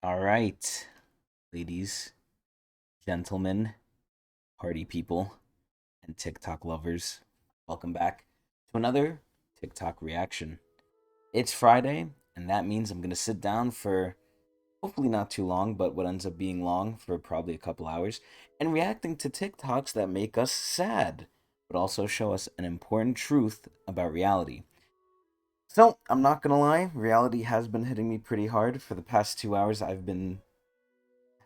All right, ladies, gentlemen, party people, and TikTok lovers, welcome back to another TikTok reaction. It's Friday, and that means I'm going to sit down for hopefully not too long, but what ends up being long for probably a couple hours, and reacting to TikToks that make us sad, but also show us an important truth about reality. So, I'm not gonna lie, reality has been hitting me pretty hard. For the past 2 hours, I've been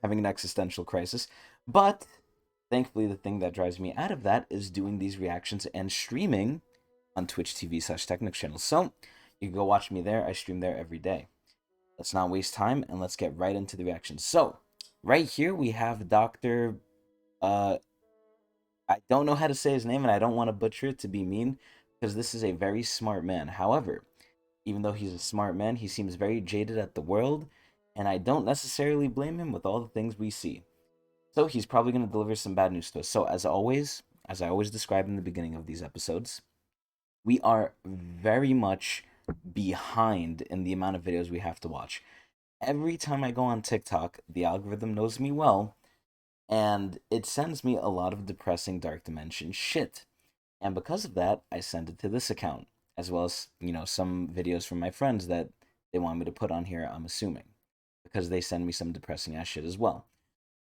having an existential crisis. But thankfully, the thing that drives me out of that is doing these reactions and streaming on Twitch TV/Technics channel. So you can go watch me there. I stream there every day. Let's not waste time and let's get right into the reactions. So right here we have Dr. Uh, I don't know how to say his name and I don't want to butcher it to be mean because this is a very smart man. However, even though he's a smart man, he seems very jaded at the world, and I don't necessarily blame him with all the things we see. So he's probably going to deliver some bad news to us. So as always, as I always describe in the beginning of these episodes, we are very much behind in the amount of videos we have to watch. Every time I go on TikTok, the algorithm knows me well, and it sends me a lot of depressing dark dimension shit. And because of that, I send it to this account, as well as, some videos from my friends that they want me to put on here, I'm assuming, because they send me some depressing ass shit as well.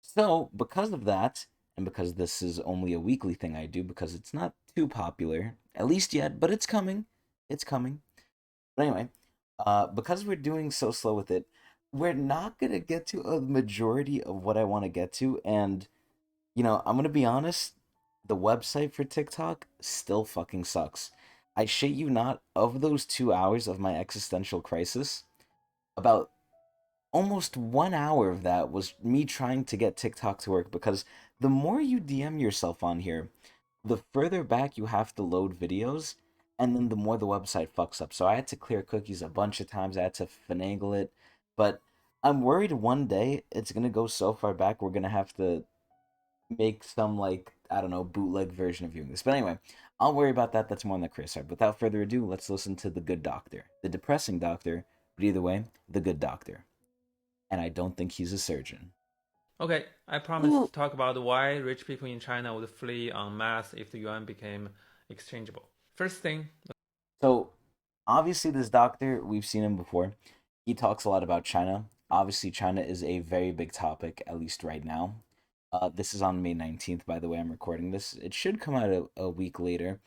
So, because of that, and because this is only a weekly thing I do, because it's not too popular, at least yet, but it's coming. It's coming. But anyway, because we're doing so slow with it, we're not gonna get to a majority of what I want to get to. And, I'm gonna be honest, the website for TikTok still fucking sucks. I shit you not, of those 2 hours of my existential crisis, about almost 1 hour of that was me trying to get TikTok to work because the more you DM yourself on here, the further back you have to load videos, and then the more the website fucks up. So I had to clear cookies a bunch of times, I had to finagle it, but I'm worried one day it's gonna go so far back we're gonna have to make some, like, I don't know, bootleg version of viewing this. But anyway, I'll worry about that. That's more on the Chris side. Without further ado, let's listen to the good doctor. The depressing doctor, but either way, the good doctor, and I don't think he's a surgeon. Okay, I promise to Ooh. talk about why rich people in China would flee en masse if the yuan became exchangeable. First thing, So, obviously, this doctor, we've seen him before. He talks a lot about China. Obviously, China is a very big topic, at least right now. This is on May 19th, by the way, I'm recording this. It should come out a week later,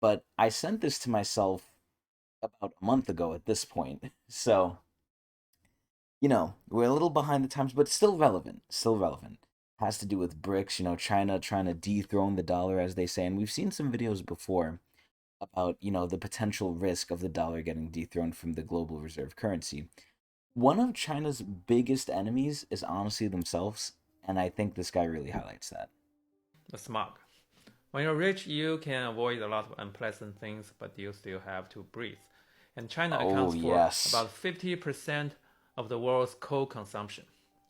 but I sent this to myself about a month ago at this point. So, we're a little behind the times, but still relevant. Still relevant. Has to do with BRICS, China trying to dethrone the dollar, as they say. And we've seen some videos before about, the potential risk of the dollar getting dethroned from the global reserve currency. One of China's biggest enemies is honestly themselves, and I think this guy really highlights that. the smog. When you're rich, you can avoid a lot of unpleasant things, but you still have to breathe. And China Oh, accounts for yes. about 50% of the world's coal consumption.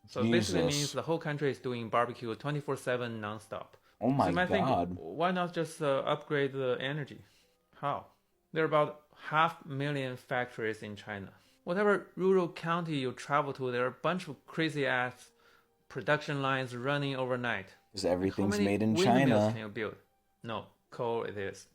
So it basically means Jesus. the whole country is doing barbecue 24/7 nonstop. Oh So my you might think, god. why not just upgrade the energy? How? There are about 500,000 factories in China. Whatever rural county you travel to, there are a bunch of crazy ass production lines running overnight. Because How everything's many made in windmills can China. you build? No, coal it is.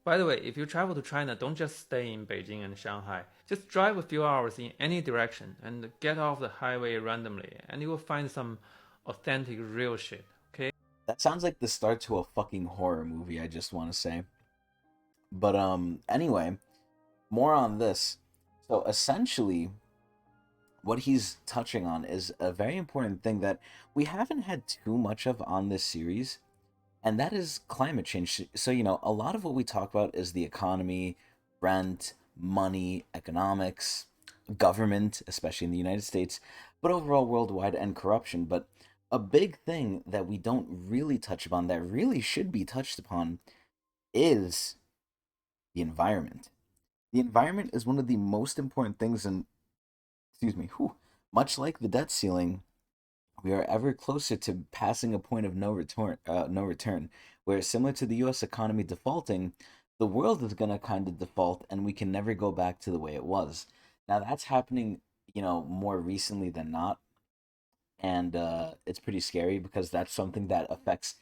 By the way, if you travel to China, don't just stay in Beijing and Shanghai. Just drive a few hours in any direction and get off the highway randomly, and you will find some authentic real shit. Okay? That sounds like the start to a fucking horror movie, I just want to say. But anyway, more on this. So essentially, what he's touching on is a very important thing that we haven't had too much of on this series, and that is climate change. So, a lot of what we talk about is the economy, rent, money, economics, government, especially in the United States, but overall worldwide, and corruption. But a big thing that we don't really touch upon that really should be touched upon is the environment. The environment is one of the most important things, and excuse me, much like the debt ceiling, we are ever closer to passing a point of no return, where similar to the U.S. economy defaulting, the world is gonna kind of default, and we can never go back to the way it was. Now that's happening, more recently than not, and it's pretty scary because that's something that affects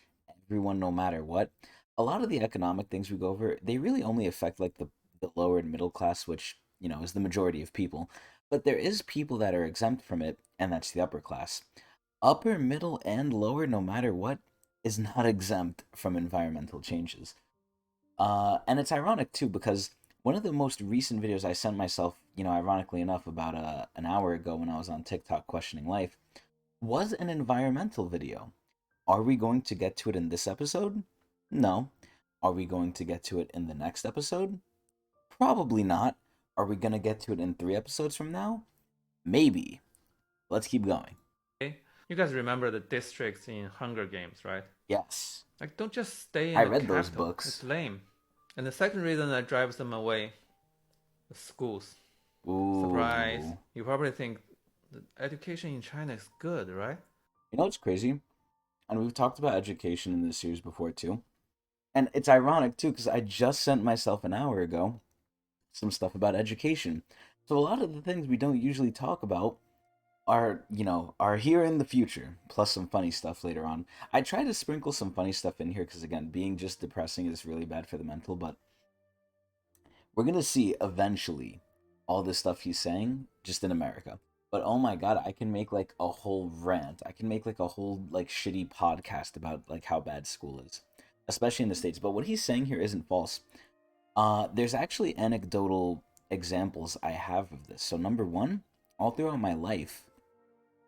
everyone no matter what. A lot of the economic things we go over, they really only affect like the lower and middle class, which is the majority of people. But there is people that are exempt from it, and that's the upper class. Upper, middle, and lower, no matter what, is not exempt from environmental changes. And it's ironic too because one of the most recent videos I sent myself, ironically enough, about an hour ago when I was on TikTok questioning life, was an environmental video. Are we going to get to it in this episode? No. Are we going to get to it in the next episode? Probably not. Are we going to get to it in 3 episodes from now? Maybe. Let's keep going. Okay? You guys remember the districts in Hunger Games, right? Yes. Like, don't just stay in I the read those capital. It's books. lame. And the second reason that drives them away, the schools. Surprise. Ooh. You probably think the education in China is good, right? You know what's crazy? And we've talked about education in this series before too. And it's ironic too, because I just sent myself an hour ago some stuff about education. So a lot of the things we don't usually talk about are here in the future, plus some funny stuff later on. I try to sprinkle some funny stuff in here because again, being just depressing is really bad for the mental, but we're gonna see eventually all this stuff he's saying just in America. But oh my god, I can make like a whole rant. I can make like a whole like shitty podcast about like how bad school is, especially in the States. But what he's saying here isn't false. There's actually anecdotal examples I have of this. So number one, all throughout my life,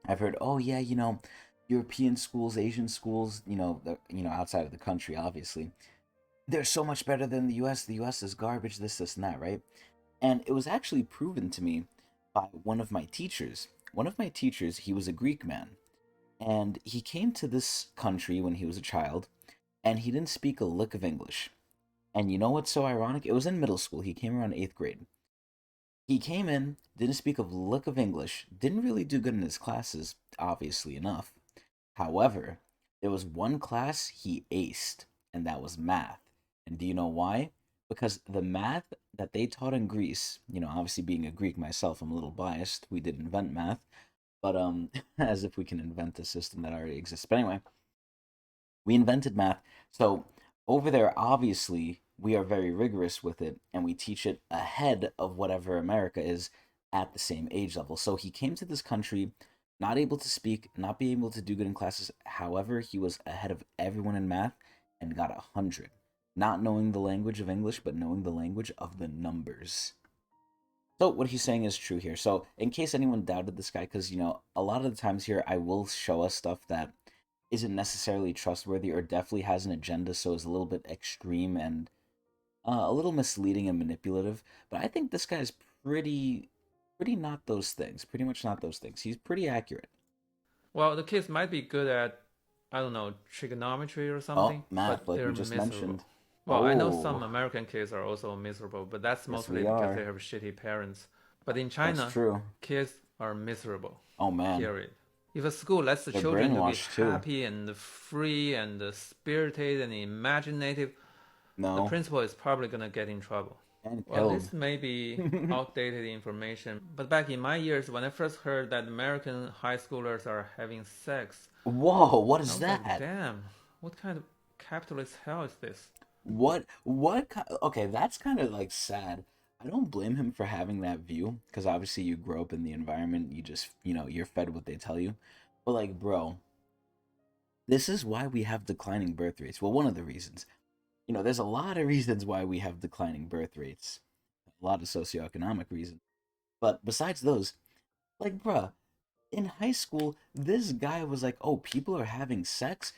I've heard, oh yeah, European schools, Asian schools, outside of the country, obviously, they're so much better than the U.S. The U.S. is garbage, this, and that, right? And it was actually proven to me by one of my teachers. One of my teachers, he was a Greek man, and he came to this country when he was a child, and he didn't speak a lick of English. And you know what's so ironic? It was in middle school. He came around eighth grade. He came in, didn't speak a lick of English, didn't really do good in his classes, obviously enough. However, there was one class he aced, and that was math. And do you know why? Because the math that they taught in Greece, obviously being a Greek myself, I'm a little biased. We did invent math, but as if we can invent a system that already exists. But anyway, we invented math. So over there, obviously, we are very rigorous with it, and we teach it ahead of whatever America is at the same age level. So he came to this country not able to speak, not being able to do good in classes. However, he was ahead of everyone in math and got 100. Not knowing the language of English, but knowing the language of the numbers. So what he's saying is true here. So in case anyone doubted this guy, because a lot of the times here I will show us stuff that isn't necessarily trustworthy or definitely has an agenda, so is a little bit extreme and a little misleading and manipulative. But I think this guy is pretty not those things. Pretty much not those things. He's pretty accurate. Well, the kids might be good at, I don't know, trigonometry or Oh, something, math, but like they're we just miserable. mentioned. Well, I know some Oh, American kids are also miserable, but that's yes, mostly we because they are. have shitty parents. But in That's China, true. kids are miserable. Oh man, Period. If a school lets the they're children to be brainwashed too. happy and free and spirited and imaginative, the No, principal is probably gonna get in trouble. and Well, killed. this may be outdated information, but back in my years, when I first heard that American high schoolers are having sex, Whoa, what I is was like, that? damn, what kind of capitalist hell is this? Okay, that's kind of like sad. I don't blame him for having that view because obviously you grow up in the environment, you just, you're fed what they tell you. But like, bro, this is why we have declining birth rates. Well, one of the reasons. There's a lot of reasons why we have declining birth rates. A lot of socioeconomic reasons. But besides those, like, bruh, in high school, this guy was like, "Oh, people are having sex.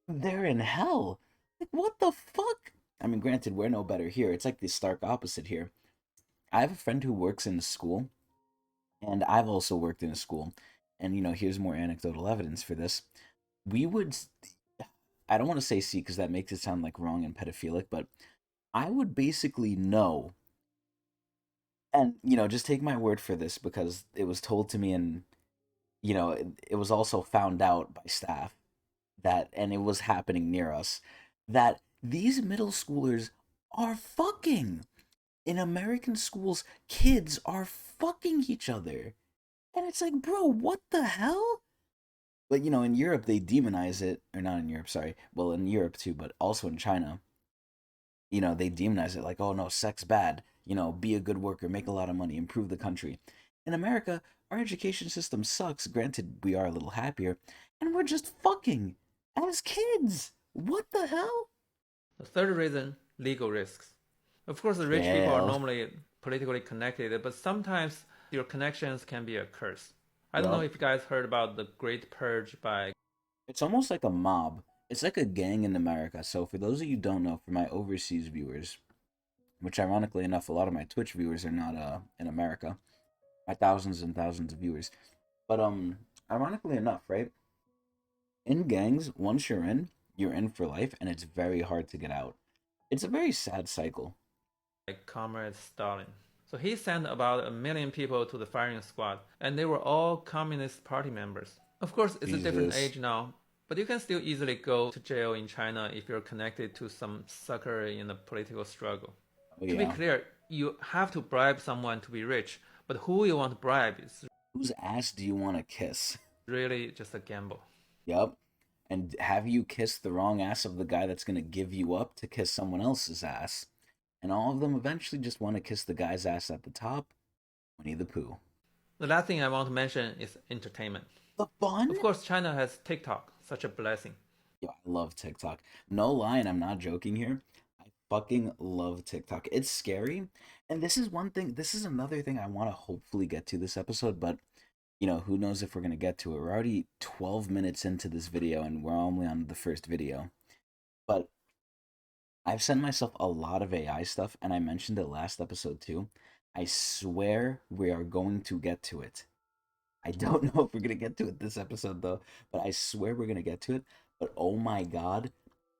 They're in hell." Like, what the fuck? I mean, granted, we're no better here. It's like the stark opposite here. I have a friend who works in a school, and I've also worked in a school. And, here's more anecdotal evidence for this. We would, I don't want to say see because that makes it sound like wrong and pedophilic, but I would basically know, and, just take my word for this because it was told to me and, it was also found out by staff that, and it was happening near us, that these middle schoolers are fucking. In American schools, kids are fucking each other. And it's like, bro, what the hell? But in Europe they demonize it, or not in Europe, sorry. Well, in Europe too, but also in China. They demonize it like, oh no, sex bad. Be a good worker, make a lot of money, improve the country. In America, our education system sucks. Granted, we are a little happier, and we're just fucking as kids. What the hell? The third reason, legal risks. Of course, the rich people are Yeah. normally politically connected, but sometimes your connections can be a curse. I don't know Yup. if you guys heard about the Great Purge by. It's almost like a mob. It's like a gang in America. So for those of you who don't know, for my overseas viewers, which ironically enough, a lot of my Twitch viewers are not in America. My thousands and thousands of viewers. But ironically enough, right? In gangs, once you're in for life, and it's very hard to get out. It's a very sad cycle. Comrade Stalin. So he sent about 1 million people to the firing squad, and they were all Communist Party members. Of course, it's a different Jesus. age now, but you can still easily go to jail in China if you're connected to some sucker in the political struggle. Oh To be yeah. clear, you have to bribe someone to be rich, but who you want to bribe is Whose ass do you want to kiss? really just a gamble. Yep. And have you kissed the wrong ass of the guy that's gonna give you up to kiss someone else's ass? And all of them eventually just want to kiss the guy's ass at the top, Winnie the Pooh. The last thing I want to mention is entertainment. The fun? Of course, China has TikTok, such a blessing. Yo, I love TikTok. No lie, and I'm not joking here. I fucking love TikTok. It's scary. And this is another thing I want to hopefully get to this episode, but who knows if we're going to get to it. We're already 12 minutes into this video and we're only on the first video. But I've sent myself a lot of AI stuff, and I mentioned it last episode too. I swear we are going to get to it. I don't know if we're gonna get to it this episode though, but I swear we're gonna get to it. But oh my god,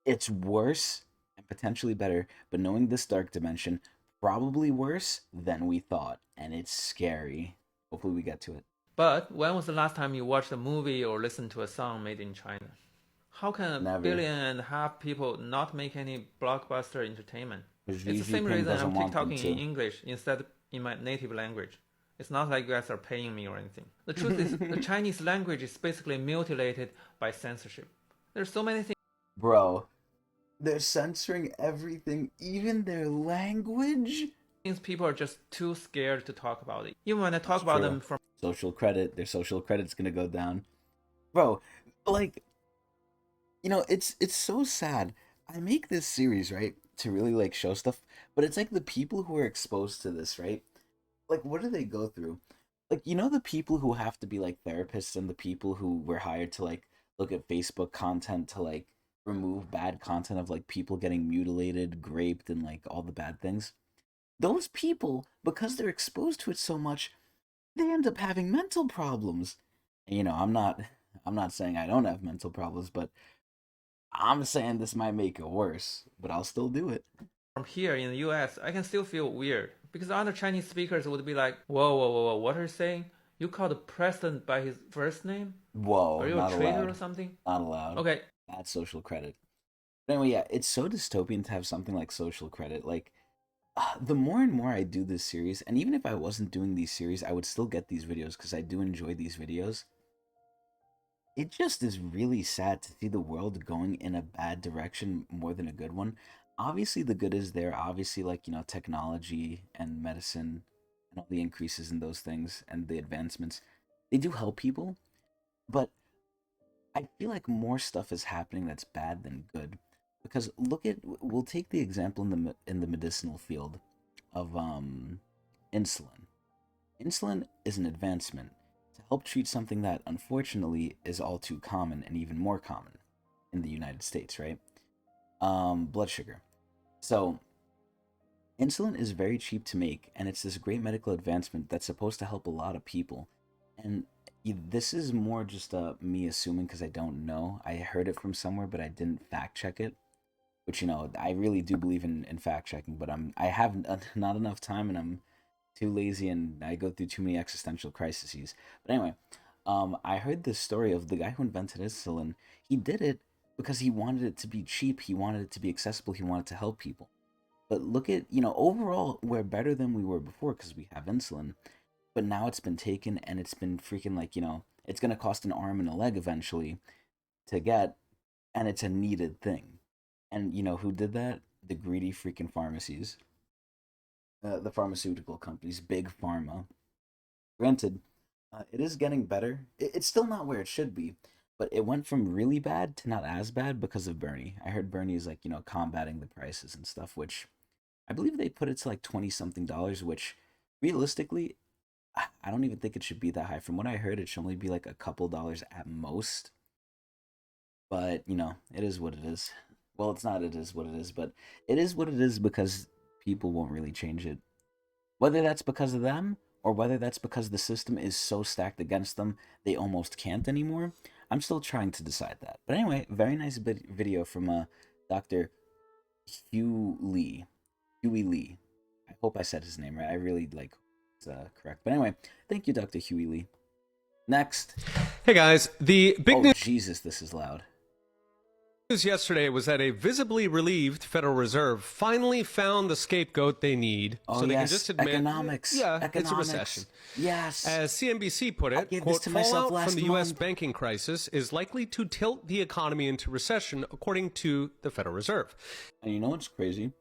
it's worse and potentially better, but knowing this dark dimension, probably worse than we thought, and it's scary. Hopefully we get to it. But when was the last time you watched a movie or listened to a song made in China? How can a Never. 1.5 billion people not make any blockbuster entertainment? Because It's Xi the same Jinping reason doesn't I'm want them TikToking in to. English instead in my native language. It's not like you guys are paying me or anything. The truth is, the Chinese language is basically mutilated by censorship. There's so many Bro, they're censoring everything, even their language? things people are just too scared to talk about it. Even when I talk It's about true. them from Social credit, their social credit's gonna go down. Bro, like, it's so sad. I make this series, right, to really like show stuff, but it's like the people who are exposed to this, right? Like, what do they go through? Like, the people who have to be like therapists and the people who were hired to like look at Facebook content to like remove bad content of like people getting mutilated, raped, and like all the bad things. Those people, because they're exposed to it so much, they end up having mental problems. And, I'm not saying I don't have mental problems, but I'm saying this might make it worse, but I'll still do it. here in the US, I can still feel weird because other Chinese speakers would be like, "Whoa, whoa, whoa, whoa, what are you saying? You call the president by his first name? Whoa, Are you a not traitor or allowed. something?" Not allowed. Okay, That's social credit. But anyway, yeah, it's so dystopian to have something like social credit. Like, the more and more I do this series, and even if I wasn't doing these series, I would still get these videos because I do enjoy these videos. It just is really sad to see the world going in a bad direction more than a good one. Obviously, the good is there. Obviously, like, technology and medicine and all the increases in those things and the advancements, they do help people. But I feel like more stuff is happening that's bad than good. Because we'll take the example in the medicinal field of insulin. Insulin is an advancement to help treat something that unfortunately is all too common and even more common in the United States, right? Blood sugar. So, insulin is very cheap to make, and it's this great medical advancement that's supposed to help a lot of people. And this is more just me assuming because I don't know. I heard it from somewhere, but I didn't fact check it. Which I really do believe in fact checking, but I have not enough time and I'm too lazy and I go through too many existential crises. But anyway, I heard this story of the guy who invented insulin. He did it because he wanted it to be cheap. He wanted it to be accessible. He wanted to help people. But look at overall we're better than we were before because we have insulin. but now it's been taken and it's been freaking like, it's going to cost an arm and a leg eventually to get, and it's a needed thing. And you know who did that? The greedy freaking pharmacies, the pharmaceutical companies, big pharma. Granted, it is getting better. It's still not where it should be, but it went from really bad to not as bad because of Bernie. I heard Bernie is like, combating the prices and stuff, which I believe they put it to like 20 something dollars, which realistically, I don't even think it should be that high. From what I heard, it should only be like a couple dollars at most. But, it is what it is. Well, it's not it is what it is, but it is what it is because people won't really change it. Whether that's because of them or whether that's because the system is so stacked against them they almost can't anymore, I'm still trying to decide that. But anyway, very nice video from Dr. Hugh Lee. Huey Lee. I hope I said his name right. I really like it's correct. But anyway, thank you, Dr. Huey Lee. Next. Hey guys, the big Oh, news Jesus, this is loud. yesterday was that a visibly relieved Federal Reserve finally found the scapegoat they need, Oh, so they yes. can just admit, Economics. yeah, Economics. it's a recession. Yes. As CNBC put I it, gave quote, this to myself fallout last from the U.S. month. banking crisis is likely to tilt the economy into recession, according to the Federal Reserve. And you know what's crazy?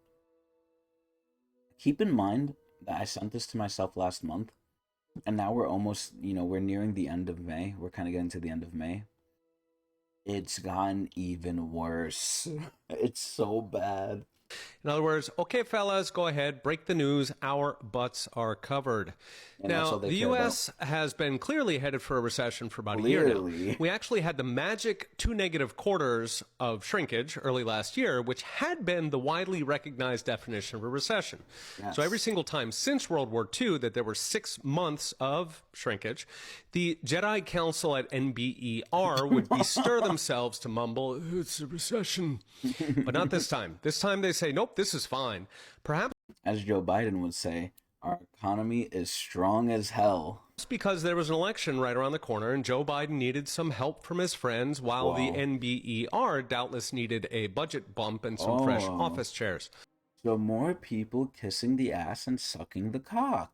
Keep in mind that I sent this to myself last month, and now we're almost, we're nearing the end of May. We're kind of getting to the end of May. It's gotten even worse. It's so bad. In other words, okay, fellas, go ahead, break the news. Our butts are covered. And that's now, all they the care U.S. has been clearly headed for a recession for about a year Clearly. now. We actually had the magic 2 negative quarters of shrinkage early last year, which had been the widely recognized definition of a recession. Yes. So every single time since World War II that there were 6 months of shrinkage, the Jedi Council at NBER would bestir themselves to mumble, "It's a recession." But not this time. This time they say, nope, this is fine. Perhaps As Joe Biden would say, our economy is strong as hell. it's because there was an election right around the corner and Joe Biden needed some help from his friends while the Wow. NBER doubtless needed a budget bump and some fresh Oh. office chairs. So more people kissing the ass and sucking the cock.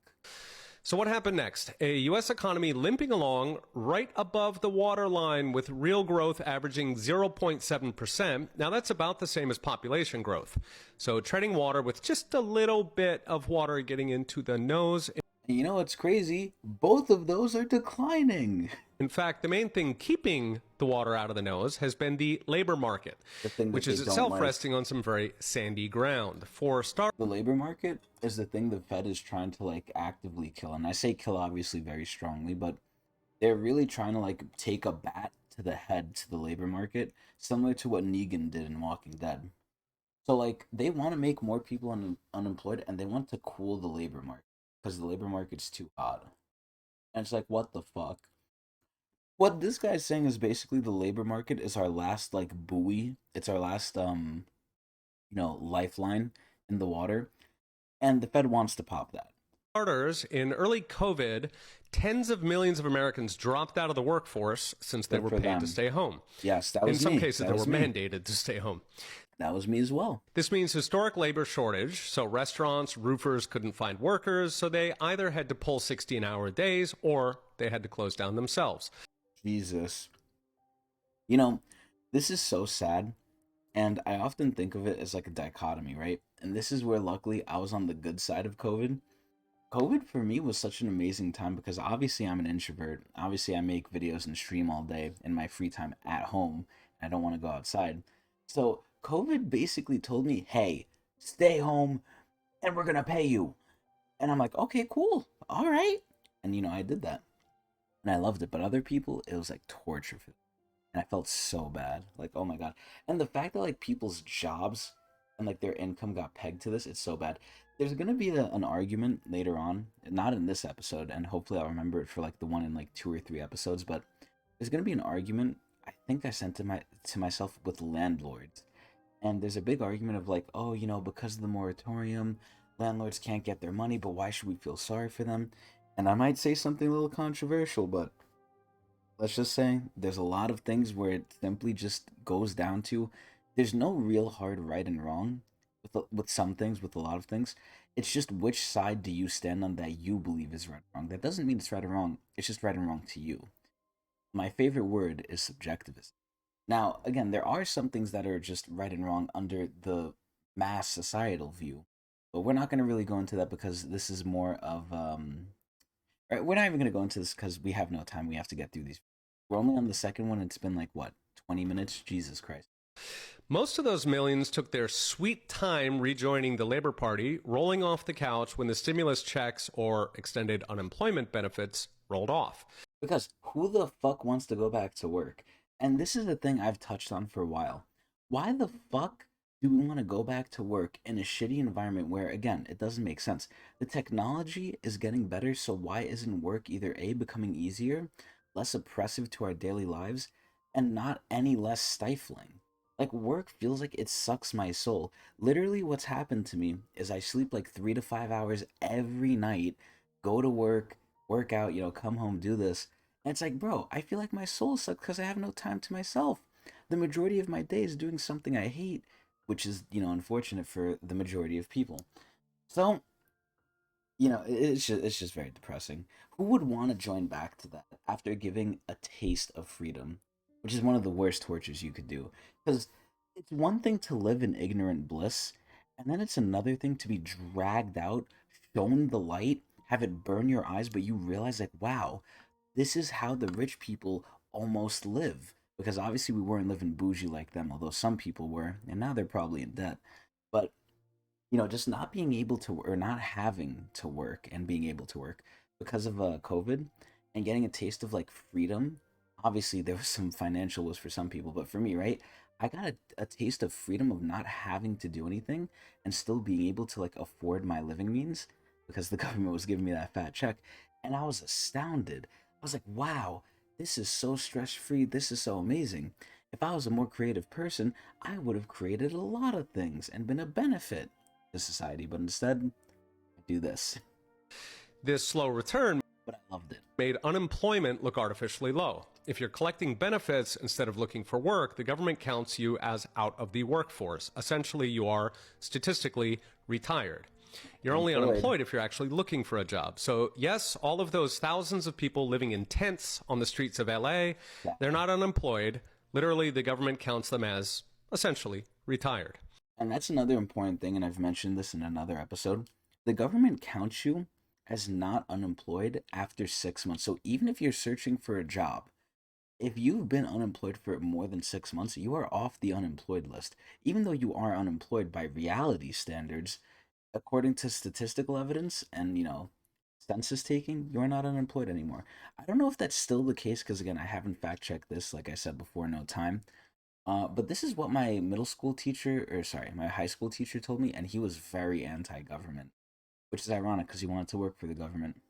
So what happened next? A U.S. economy limping along right above the waterline with real growth averaging 0.7%. Now that's about the same as population growth. So treading water with just a little bit of water getting into the nose. And you know what's crazy? Both of those are declining. In fact, the main thing keeping the water out of the nose has been the labor market, The thing that which they is don't itself like. resting on some very sandy ground. For starters, The labor market is the thing the Fed is trying to actively kill. And I say kill obviously very strongly, but they're really trying to take a bat to the head to the labor market, similar to what Negan did in Walking Dead. So they want to make more people unemployed, and they want to cool the labor market because the labor market's too hot. And it's like, what the fuck? What this guy's saying is basically the labor market is our last buoy. It's our last lifeline in the water, and the Fed wants to pop that. in early COVID, tens of millions of Americans dropped out of the workforce since they Good were for paid them. to stay home. Yes, that In was some me. cases, That they were was me. mandated to stay home. That was me as well. This means historic labor shortage, so restaurants, roofers couldn't find workers, so they either had to pull 16-hour days or they had to close down themselves. Jesus. This is so sad, and I often think of it as like a dichotomy, right? And this is where luckily I was on the good side of COVID. COVID for me was such an amazing time because obviously I'm an introvert. Obviously I make videos and stream all day in my free time at home. I don't want to go outside. So COVID basically told me, hey, stay home and we're going to pay you. And I'm like, okay, cool. All right. And I did that. And I loved it. But other people, it was like torture for them. And I felt so bad. Like, oh my God. And the fact that people's jobs and their income got pegged to this, it's so bad. There's going to be an argument later on, not in this episode, and hopefully I'll remember it for the one in 2 or 3 episodes, but there's going to be an argument I think I sent to myself with landlords. And there's a big argument of oh, because of the moratorium, landlords can't get their money, but why should we feel sorry for them? And I might say something a little controversial, but let's just say there's a lot of things where it simply just goes down to there's no real hard right and wrong with with some things, with a lot of things. It's just which side do you stand on that you believe is right or wrong. That doesn't mean it's right or wrong. It's just right and wrong to you. My favorite word is subjectivism. Now, again, there are some things that are just right and wrong under the mass societal view, but we're not going to really go into that because this is more of right, we're not even going to go into this because we have no time. We have to get through these. We're only on the second one. It's been like what, 20 minutes? Jesus Christ. Most of those millions took their sweet time rejoining the Labor Party, rolling off the couch when the stimulus checks or extended unemployment benefits rolled off. Because who the fuck wants to go back to work? And this is the thing I've touched on for a while. Why the fuck do we want to go back to work in a shitty environment where, again, it doesn't make sense? The technology is getting better, so why isn't work either A, becoming easier, less oppressive to our daily lives, and not any less stifling? Like, work feels like it sucks my soul. Literally, what's happened to me is I sleep like 3 to 5 hours every night, go to work out, come home, do this. And it's like, bro, I feel like my soul sucks because I have no time to myself. The majority of my day is doing something I hate, which is, unfortunate for the majority of people. So, it's just very depressing. Who would want to join back to that after giving a taste of freedom, which is one of the worst tortures you could do? Because it's one thing to live in ignorant bliss, and then it's another thing to be dragged out, shown the light, have it burn your eyes, but you realize, like, wow, this is how the rich people almost live. Because obviously we weren't living bougie like them, although some people were, and now they're probably in debt. But just not being able to, or not having to work and being able to work because of COVID, and getting a taste of like freedom. Obviously, there was some financial woes for some people, but for me, right, I got a taste of freedom of not having to do anything and still being able to like afford my living means because the government was giving me that fat check. And I was astounded. I was like, wow, this is so stress free. This is so amazing. If I was a more creative person, I would have created a lot of things and been a benefit to society. But instead, I do this. This slow return But I loved it. made unemployment look artificially low. If you're collecting benefits instead of looking for work, the government counts you as out of the workforce. Essentially, you are statistically retired. You're only unemployed if you're actually looking for a job. So yes, all of those thousands of people living in tents on the streets of LA, they're not unemployed. Literally, the government counts them as essentially retired. And that's another important thing, and I've mentioned this in another episode. The government counts you as not unemployed after 6 months. So even if you're searching for a job, if you've been unemployed for more than 6 months, you are off the unemployed list. Even though you are unemployed by reality standards, according to statistical evidence and, census taking, you're not unemployed anymore. I don't know if that's still the case because, again, I haven't fact checked this, like I said before, no time. But this is what my my high school teacher told me, and he was very anti-government, which is ironic because he wanted to work for the government.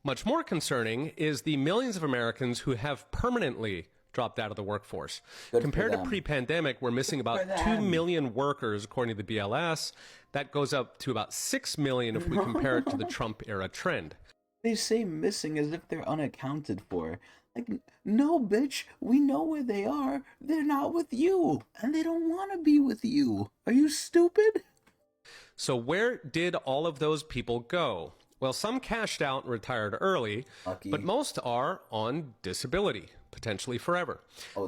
Much more concerning is the millions of Americans who have permanently dropped out of the workforce. Compared to pre-pandemic, we're missing about 2 million workers, according to the BLS. That goes up to about 6 million if we compare it to the Trump-era trend. They say missing as if they're unaccounted for. Like, no, bitch, we know where they are. They're not with you, and they don't want to be with you. Are you stupid? So where did all of those people go? Well, some cashed out and retired early, Lucky. but most are on disability, potentially forever.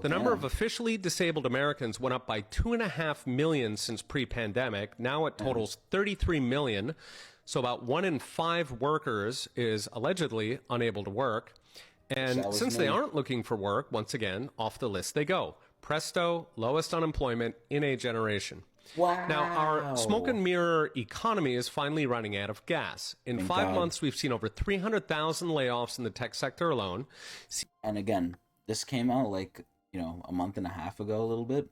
The number of officially disabled Americans went up by 2.5 million since pre-pandemic. Now it totals 33 million. So about 1 in 5 workers is allegedly unable to work. And since they aren't looking for work, once again, off the list they go. Presto, lowest unemployment in a generation. Wow. Now, our smoke and mirror economy is finally running out of gas. In 5 months, we've seen over 300,000 layoffs in the tech sector alone. And again, this came out like, a month and a half ago, a little bit.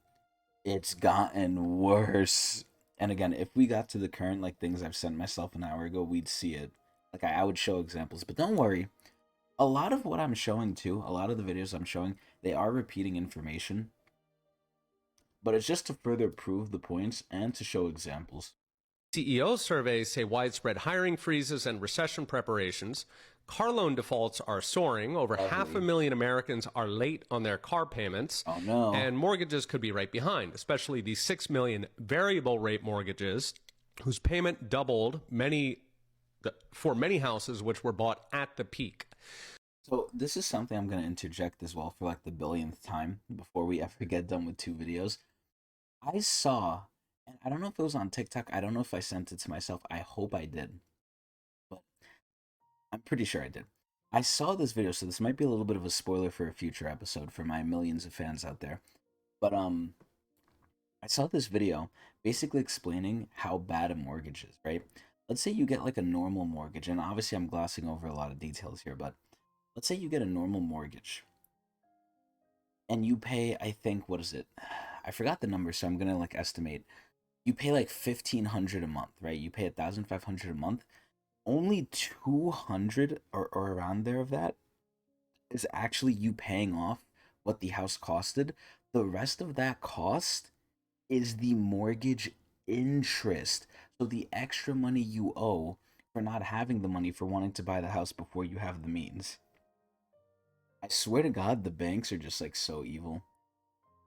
It's gotten worse. And again, if we got to the current, like, things I've sent myself an hour ago, we'd see it. Like, I would show examples. But don't worry. A lot of what I'm showing, too, a lot of the videos I'm showing, they are repeating information. But it's just to further prove the points and to show examples. CEO surveys say widespread hiring freezes and recession preparations Car loan defaults are soaring. Over Lovely. 500,000 Americans are late on their car payments. Oh, no. And mortgages could be right behind, especially the 6 million variable rate mortgages whose payment doubled for many houses which were bought at the peak. So this is something I'm going to interject as well for like the billionth time before we ever get done with 2 videos. I saw, and I don't know if it was on TikTok. I don't know if I sent it to myself. I hope I did. But I'm pretty sure I did. I saw this video, so this might be a little bit of a spoiler for a future episode for my millions of fans out there. But I saw this video basically explaining how bad a mortgage is, right? Let's say you get like a normal mortgage, and obviously I'm glossing over a lot of details here, but let's say you get a normal mortgage and you pay, I think, what is it? I forgot the number, so I'm gonna like estimate. You pay like $1,500 a month, right? You pay $1,500 a month. Only 200 or around there of that is actually you paying off what the house costed. The rest of that cost is the mortgage interest. So the extra money you owe for not having the money for wanting to buy the house before you have the means. I swear to God, the banks are just like so evil.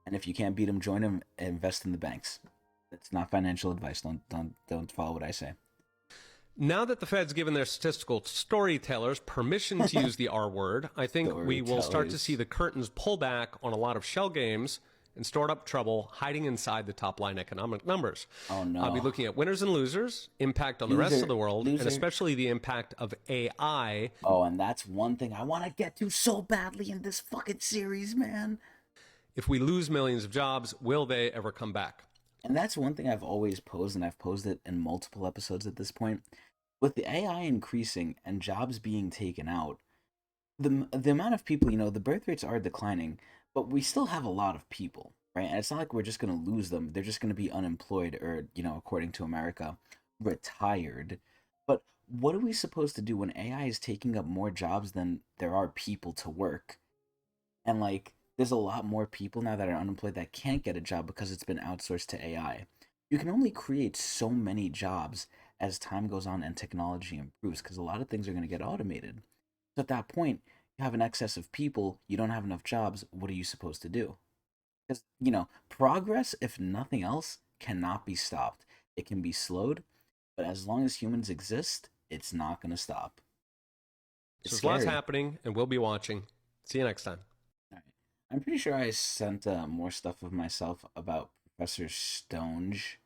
And if you can't beat them, join them and invest in the banks. That's not financial advice. Don't follow what I say. Now that the Fed's given their statistical storytellers permission to use the R word, I think we will start to see the curtains pull back on a lot of shell games and stored up trouble hiding inside the top line economic numbers. Oh no. I'll be looking at winners and losers, impact on the rest of the world, and especially the impact of AI. Oh, and that's one thing I want to get to so badly in this fucking series, man. If we lose millions of jobs, will they ever come back? And that's one thing I've always posed, and I've posed it in multiple episodes at this point. With the AI increasing and jobs being taken out, the amount of people, the birth rates are declining, but we still have a lot of people, right? And it's not like we're just going to lose them. They're just going to be unemployed or, according to America, retired. But what are we supposed to do when AI is taking up more jobs than there are people to work? And like, there's a lot more people now that are unemployed that can't get a job because it's been outsourced to AI. You can only create so many jobs as time goes on and technology improves, because a lot of things are going to get automated. So at that point, you have an excess of people, you don't have enough jobs, what are you supposed to do? Because, progress, if nothing else, cannot be stopped. It can be slowed, but as long as humans exist, it's not going to stop. So there's lots happening, and we'll be watching. See you next time. All right. I'm pretty sure I sent more stuff of myself about Professor Stonge.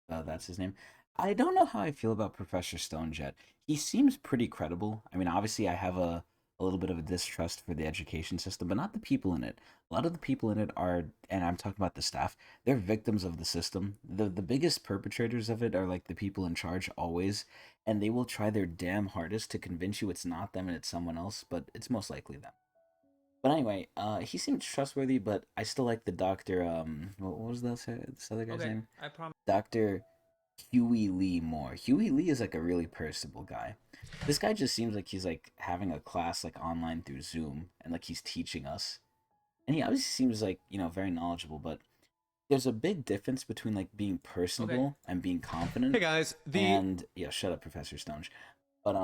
That's his name. I don't know how I feel about Professor Stonge yet. He seems pretty credible. I mean, obviously, I have a little bit of a distrust for the education system, but not the people in it. A lot of the people in it are, and I'm talking about the staff, they're victims of the system. The biggest perpetrators of it are like the people in charge always, and they will try their damn hardest to convince you it's not them and it's someone else, but it's most likely them. But anyway, he seemed trustworthy, but I still like the doctor, what was this other guy's name? I promise. Dr. Huey Lee more. Huey Lee is like a really personable guy. This guy just seems like he's like having a class like online through Zoom and like he's teaching us. And he obviously seems like, very knowledgeable, but there's a big difference between like being personable and being confident. Hey guys, yeah, shut up, Professor Stonge. But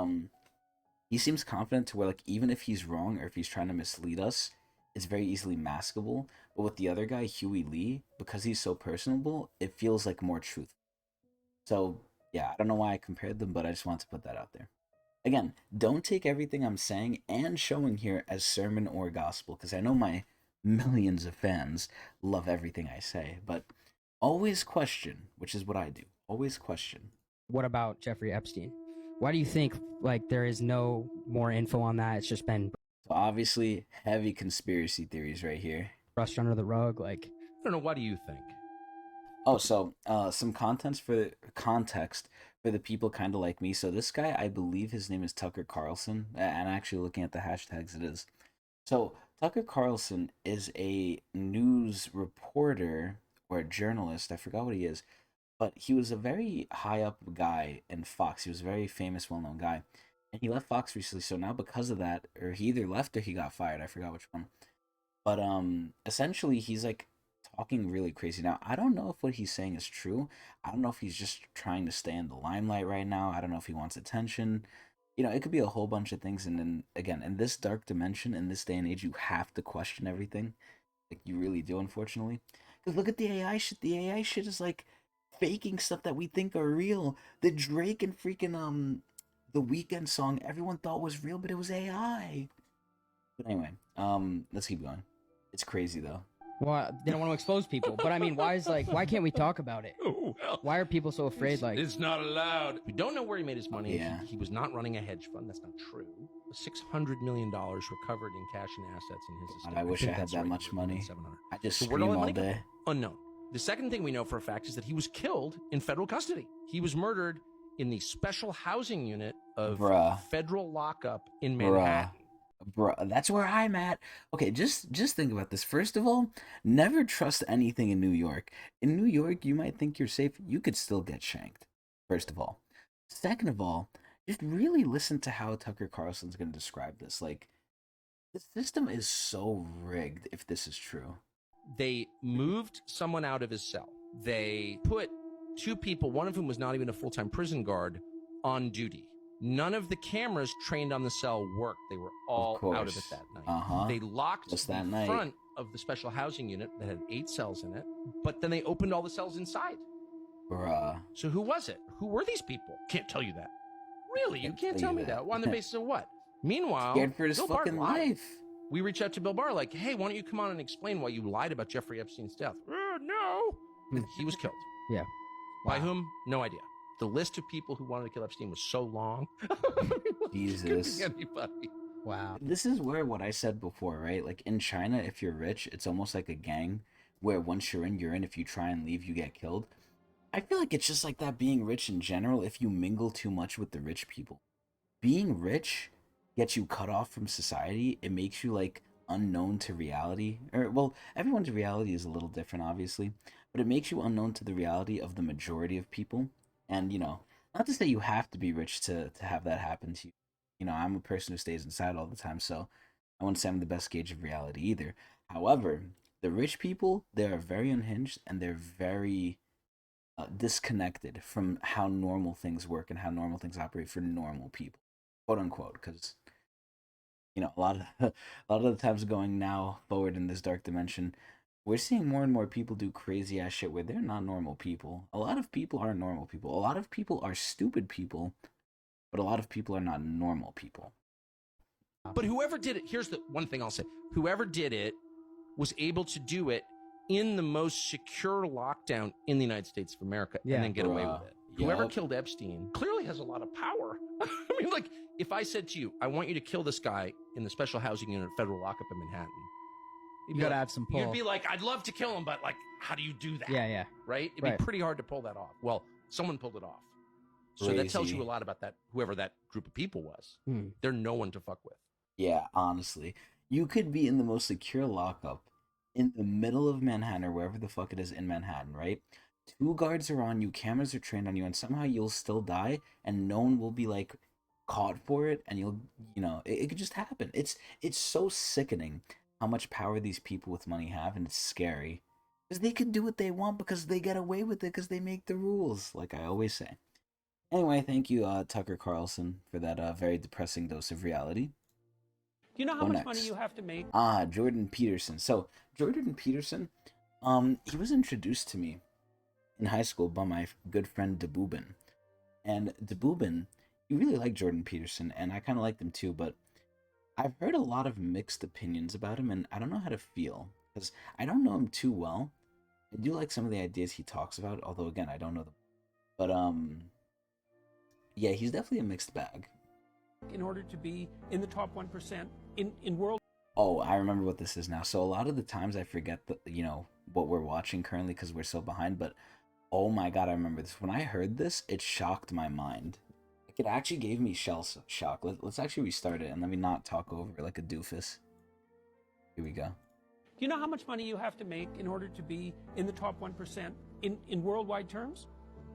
he seems confident to where like even if he's wrong or if he's trying to mislead us, it's very easily maskable. But with the other guy, Huey Lee, because he's so personable, it feels like more truthful. So, yeah, I don't know why I compared them, but I just want to put that out there. Again, don't take everything I'm saying and showing here as sermon or gospel, because I know my millions of fans love everything I say, but always question, which is what I do. Always question. What about Jeffrey Epstein? Why do you think, there is no more info on that? It's just been So obviously, heavy conspiracy theories right here. brushed under the rug, I don't know, what do you think? Oh, so some context for the people kind of like me. So this guy, I believe his name is Tucker Carlson, and actually looking at the hashtags, it is. So Tucker Carlson is a news reporter or a journalist. I forgot what he is, but he was a very high up guy in Fox. He was a very famous, well known guy, and he left Fox recently. So now because of that, or he either left or he got fired. I forgot which one. But essentially he's like talking really crazy. Now, I don't know if what he's saying is true. I don't know if he's just trying to stay in the limelight right now. I don't know if he wants attention. it could be a whole bunch of things. And then again, in this dark dimension, in this day and age, you have to question everything. Like you really do, unfortunately. Because look at the AI shit. The AI shit is like faking stuff that we think are real. The Drake and freaking the Weekend song everyone thought was real, but it was AI. But anyway, let's keep going. It's crazy though. Well, they don't want to expose people, but I mean, why can't we talk about it? Oh, well. Why are people so afraid? Like, It's not allowed. We don't know where he made his money. Yeah. He was not running a hedge fund. That's not true. $600 million recovered in cash and assets in his estate. I wish think I had that's that right, much more than money. 700. I just So where'd scream all that all money go? day. Unknown. The second thing we know for a fact is that he was killed in federal custody. He was murdered in the special housing unit of Bruh. federal lockup in Bruh. Manhattan. Bro, that's where I'm at. Okay, just think about this. First of all, never trust anything in New York. In New York, you might think you're safe. You could still get shanked. First of all. Second of all, just really listen to how Tucker Carlson's going to describe this. Like, the system is so rigged if this is true. They moved someone out of his cell. They put two people, one of whom was not even a full-time prison guard, on duty. None of the cameras trained on the cell worked. They were all out of it course. that night. Uh-huh. They locked Just the that night. front of the special housing unit that had 8 cells in it, but then they opened all the cells inside. Bruh. So who was it? Who were these people? Can't tell you that. Really? You Can't can't tell tell you me that. that. On the basis of what? Meanwhile, Scared for his Bill Barr fucking lied. life. We reached out to Bill Barr like, hey, why don't you come on and explain why you lied about Jeffrey Epstein's death? No. And he was killed. yeah. By Wow. whom? No idea. The list of people who wanted to kill Epstein was so long. Jesus. It could be anybody. Wow. This is where what I said before, right? Like in China, if you're rich, it's almost like a gang where once you're in, you're in. If you try and leave, you get killed. I feel like it's just like that being rich in general. If you mingle too much with the rich people, being rich gets you cut off from society. It makes you like unknown to reality. Or, well, everyone's reality is a little different, obviously, but it makes you unknown to the reality of the majority of people. And, not to say you have to be rich to have that happen to you. I'm a person who stays inside all the time, so I wouldn't say I'm the best gauge of reality either. However, the rich people, they are very unhinged and they're very disconnected from how normal things work and how normal things operate for normal people, quote unquote. Because a lot of a lot of the times going now forward in this dark dimension, we're seeing more and more people do crazy ass shit where they're not normal people. A lot of people aren't normal people. A lot of people are stupid people, but a lot of people are not normal people. But whoever did it, here's the one thing I'll say. Whoever did it was able to do it in the most secure lockdown in the United States of America Yeah. and then get away with it. Whoever Yup. killed Epstein clearly has a lot of power. I mean, like, if I said to you, I want you to kill this guy in the special housing unit, federal lockup in Manhattan. you'd You be gotta like- have some pull. You'd be like, I'd love to kill him, but like, how do you do that? Yeah, yeah. Right? It'd Right. be pretty hard to pull that off. Well, someone pulled it off. So that tells you Crazy. a lot about that, whoever that group of people was. Hmm. They're no one to fuck with. Yeah, honestly. You could be in the most secure lockup in the middle of Manhattan or wherever the fuck it is in Manhattan, right? 2 guards are on you, cameras are trained on you, and somehow you'll still die and no one will be like caught for it and it could just happen. It's so sickening how much power these people with money have, and it's scary. Because they can do what they want because they get away with it because they make the rules, like I always say. Anyway, thank you, Tucker Carlson, for that very depressing dose of reality. Do you know how Go much next. money you have to make? Jordan Peterson. So Jordan Peterson, he was introduced to me in high school by my good friend Debubin, and Debubin, he really liked Jordan Peterson, and I kind of liked him too. But I've heard a lot of mixed opinions about him, and I don't know how to feel because I don't know him too well. I do like some of the ideas he talks about, although again I don't know them. But yeah, he's definitely a mixed bag. In order to be in the top 1% in world. Oh, I remember what this is now. So a lot of the times I forget what we're watching currently because we're so behind. But oh my god, I remember this. When I heard this, it shocked my mind. Like, it actually gave me shell shock. Let's actually restart it and let me not talk over it like a doofus. Here we go. Do you know how much money you have to make in order to be in the top 1% in worldwide terms?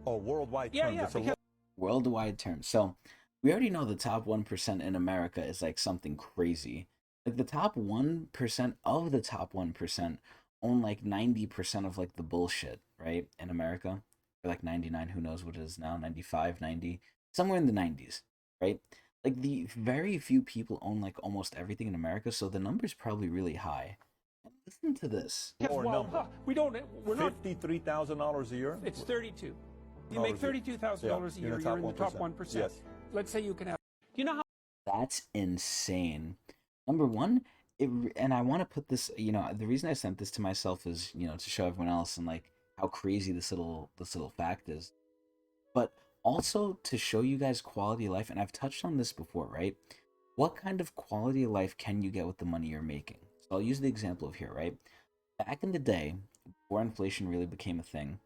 Oh, worldwide Yeah, terms. yeah, It's a because Worldwide terms. So we already know the top 1% in America is like something crazy. Like the top 1% of the top 1% own like 90% of like the bullshit, right? In America. Or like 99, who knows what it is now, 95, 90, somewhere in the 90s, right? Like the very few people own like almost everything in America, so the number's probably really high. Listen to this. Well, number. we don't. We're not. $53,000 a year. It's 32. You Dollars make $32,000 a Yeah, year. You're in the top 1%. Yes. Let's say you can have. You know how That's insane. Number one, and I want to put this, the reason I sent this to myself is, to show everyone else and like how crazy this little fact is. But also to show you guys quality of life, and I've touched on this before, right? What kind of quality of life can you get with the money you're making? So I'll use the example of here, right? Back in the day, before inflation really became a thing,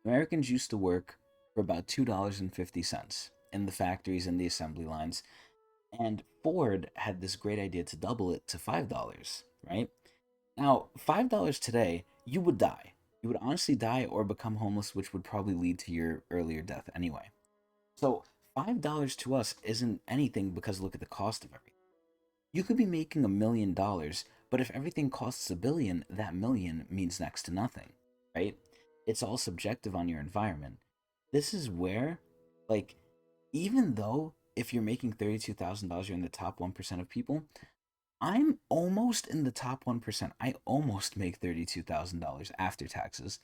Americans used to work for about $2.50 in the factories and the assembly lines. And Ford had this great idea to double it to $5, right? Now, $5 today, you would die. You would honestly die or become homeless, which would probably lead to your earlier death anyway. So, $5 to us isn't anything because look at the cost of everything. You could be making $1 million, but if everything costs a billion, that million means next to nothing, right? It's all subjective on your environment. This is where, like, even though if you're making $32,000, you're in the top 1% of people, I'm almost in the top 1%. I almost make $32,000 after taxes.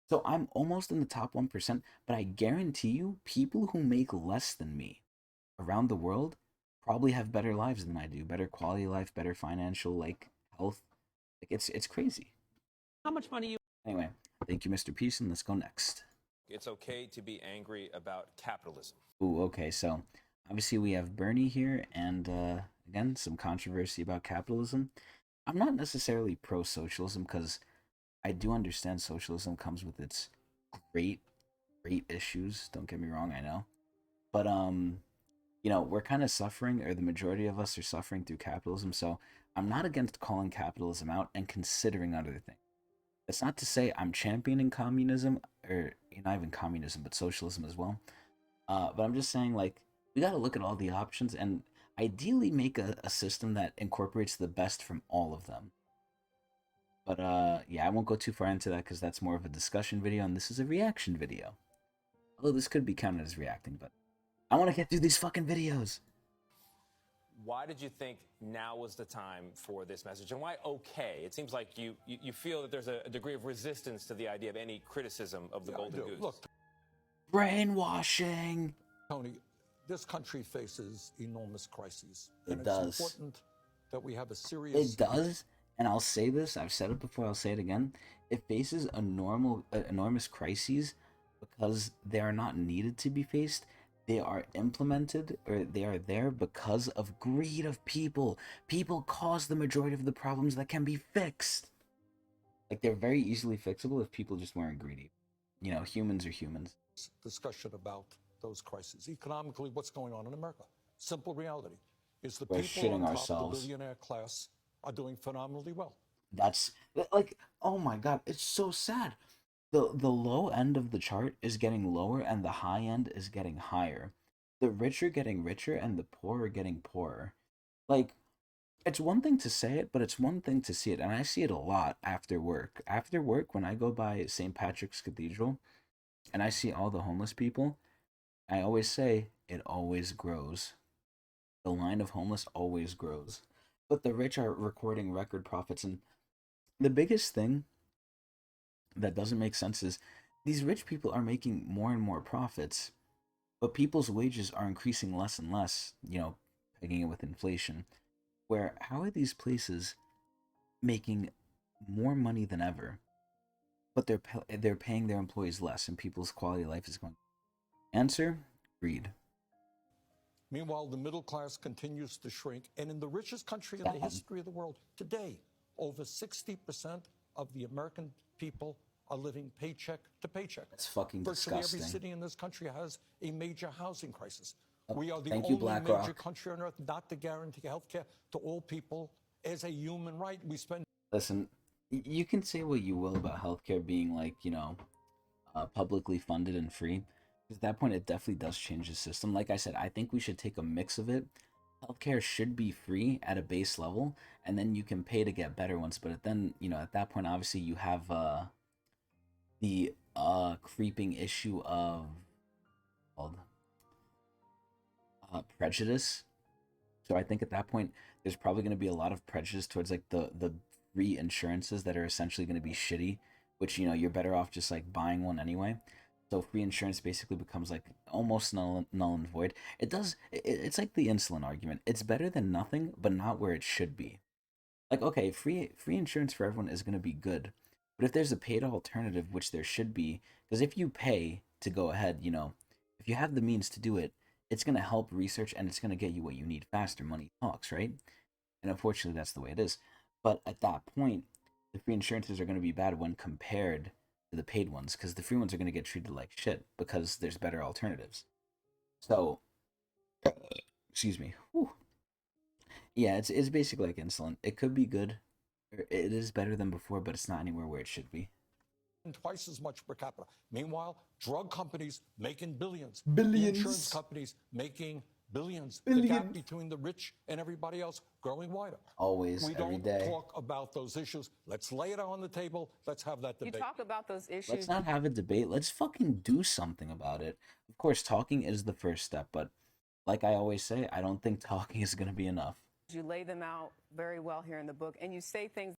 So I'm almost in the top 1%, but I guarantee you, people who make less than me around the world probably have better lives than I do, better quality of life, better financial, like, health. Like, it's crazy. much money you. Anyway, thank you, Mr. Pearson. Let's go next. It's okay to be angry about capitalism. Ooh, okay, so obviously we have Bernie here, and again, some controversy about capitalism. I'm not necessarily pro-socialism because I do understand socialism comes with its great, great issues. Don't get me wrong, I know. But, we're kind of suffering, or the majority of us are suffering through capitalism, so I'm not against calling capitalism out and considering other things. That's not to say I'm championing communism, or not even communism, but socialism as well. But I'm just saying, like, we got to look at all the options and ideally make a system that incorporates the best from all of them. But yeah, I won't go too far into that because that's more of a discussion video, and this is a reaction video. Although this could be counted as reacting, but I want to get through these fucking videos. Why did you think now was the time for this message? And why okay? It seems like you feel that there's a degree of resistance to the idea of any criticism of the Golden Goose. Look, Brainwashing. Tony, this country faces enormous crises. It does. It's important that we have a serious... It does, and I'll say this, I've said it before, I'll say it again. It faces enormous crises because they are not needed to be faced. They are implemented, or they are there because of greed of people. People cause the majority of the problems that can be fixed. Like, they're very easily fixable if people just weren't greedy. Humans are humans. discussion about those crises. Economically, what's going on in America? Simple reality is the We're people shitting on top, ourselves. the billionaire class, are doing phenomenally well. That's like, oh my god, it's so sad. The low end of the chart is getting lower and the high end is getting higher. The rich are getting richer and the poor are getting poorer. Like, it's one thing to say it, but it's one thing to see it, and I see it a lot after work. After work, when I go by St. Patrick's Cathedral and I see all the homeless people, I always say it always grows. The line of homeless always grows. But the rich are recording record profits, and the biggest thing that doesn't make sense is these rich people are making more and more profits, but people's wages are increasing less and less, pegging it with inflation. Where, how are these places making more money than ever, but they're paying their employees less and people's quality of life is going? Answer: greed. Meanwhile, the middle class continues to shrink. And in the richest country in the history of the world, today, over 60% of the American people are living paycheck to paycheck. That's fucking Virtually disgusting. every city in this country has a major housing crisis. Oh, we are the thank only you, major BlackRock. country on earth not to guarantee health care to all people as a human right. We spend... Listen, you can say what you will about healthcare being like, publicly funded and free. At that point, it definitely does change the system. Like I said, I think we should take a mix of it. Healthcare should be free at a base level, and then you can pay to get better ones. But then, at that point, obviously, you have the creeping issue of prejudice. So I think at that point, there's probably going to be a lot of prejudice towards like the free insurances that are essentially going to be shitty, which you're better off just like buying one anyway. So free insurance basically becomes like almost null and void. It's like the insulin argument. It's better than nothing, but not where it should be. Like, okay, free insurance for everyone is going to be good, but if there's a paid alternative, which there should be, because if you pay to go ahead, if you have the means to do it, it's going to help research and it's going to get you what you need faster. Money talks, right? And unfortunately, that's the way it is. But at that point, the free insurances are going to be bad when compared to the paid ones, because the free ones are going to get treated like shit because there's better alternatives. So, excuse me. Whew. Yeah, it's basically like insulin. It could be good. It is better than before, but it's not anywhere where it should be. Twice as much per capita. Meanwhile, drug companies making billions. Billions. Insurance companies making billions. Billions. The gap between the rich and everybody else growing wider. Always, we every don't day. talk about those issues. Let's lay it on the table. Let's have that debate. You talk about those issues. Let's not have a debate. Let's fucking do something about it. Of course, talking is the first step, but like I always say, I don't think talking is going to be enough. You lay them out very well here in the book, and you say things.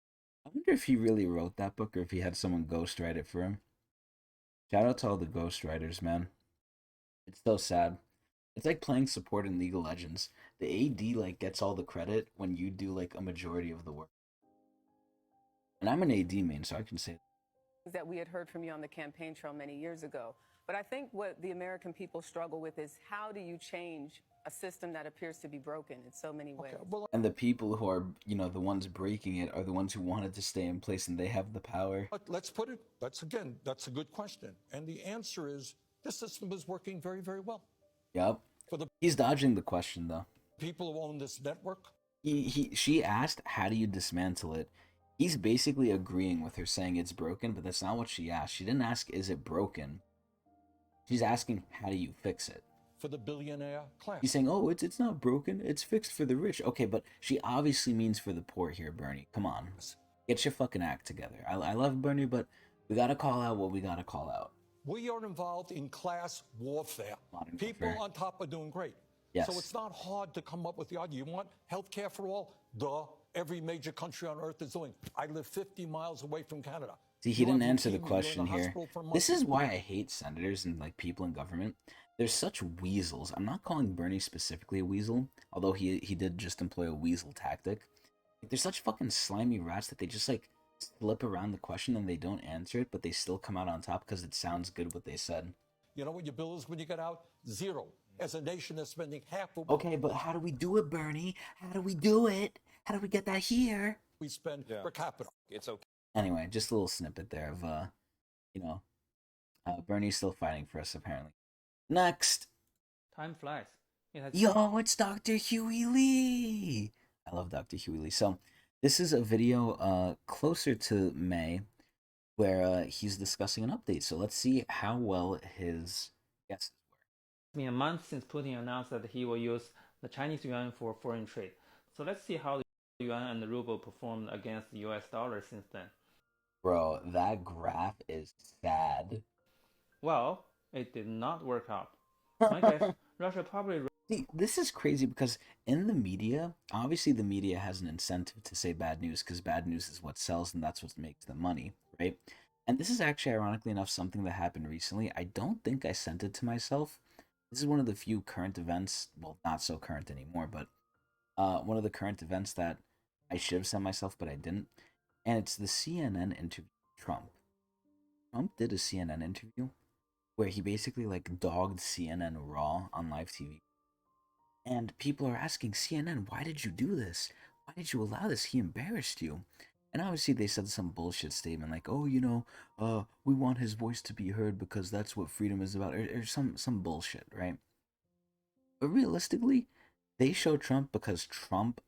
I wonder if he really wrote that book or if he had someone ghostwrite it for him. Shout out to all the ghostwriters, man. It's so sad. It's like playing support in League of Legends. The AD like gets all the credit when you do like a majority of the work. And I'm an AD main, so I can say that we had heard from you on the campaign trail many years ago. But I think what the American people struggle with is how do you change a system that appears to be broken in so many ways? And the people who are, the ones breaking it are the ones who wanted to stay in place and they have the power. Let's put it, that's a good question. And the answer is this system is working very, very well. Yep. He's dodging the question though. People who own this network. She asked, how do you dismantle it? He's basically agreeing with her saying it's broken, but that's not what she asked. She didn't ask, is it broken? She's asking, how do you fix it? For the billionaire class. He's saying, oh, it's not broken. It's fixed for the rich. Okay, but she obviously means for the poor here, Bernie. Come on. Get your fucking act together. I love Bernie, but we gotta call out what we gotta call out. We are involved in class warfare. People on top are doing great. Yes. So it's not hard to come up with the idea. You want health care for all? Duh. Every major country on earth is doing. I live 50 miles away from Canada. See, he didn't answer the question here. This is why I hate senators and like people in government. They're such weasels. I'm not calling Bernie specifically a weasel, although he did just employ a weasel tactic. Like, they're such fucking slimy rats that they just like slip around the question and they don't answer it, but they still come out on top because it sounds good what they said. You know what your bill is when you get out? Zero. As a nation that's spending half of Okay, but how do we do it, Bernie? How do we do it? How do we get that here? We spend per capita. It's okay. Anyway, just a little snippet there of Bernie's still fighting for us apparently. Next. Time flies. Yo, it's Dr. Huey Lee. I love Dr. Huey Lee. So this is a video closer to May where he's discussing an update. So let's see how well his guesses were. It's been a month since Putin announced that he will use the Chinese yuan for foreign trade. So let's see how the yuan and the ruble performed against the US dollar since then. Bro, that graph is sad. Well, it did not work out. My guess, Russia probably... See, this is crazy because in the media, obviously the media has an incentive to say bad news because bad news is what sells and that's what makes them money, right? And this is actually, ironically enough, something that happened recently. I don't think I sent it to myself. This is one of the few current events, well, not so current anymore, but one of the current events that I should have sent myself, but I didn't. And it's the CNN interview with Trump. Trump did a CNN interview where he basically like dogged CNN raw on live TV. And people are asking CNN, why did you do this? Why did you allow this? He embarrassed you. And obviously they said some bullshit statement like, oh, we want his voice to be heard because that's what freedom is about, or some bullshit, right? But realistically, they show Trump because Trump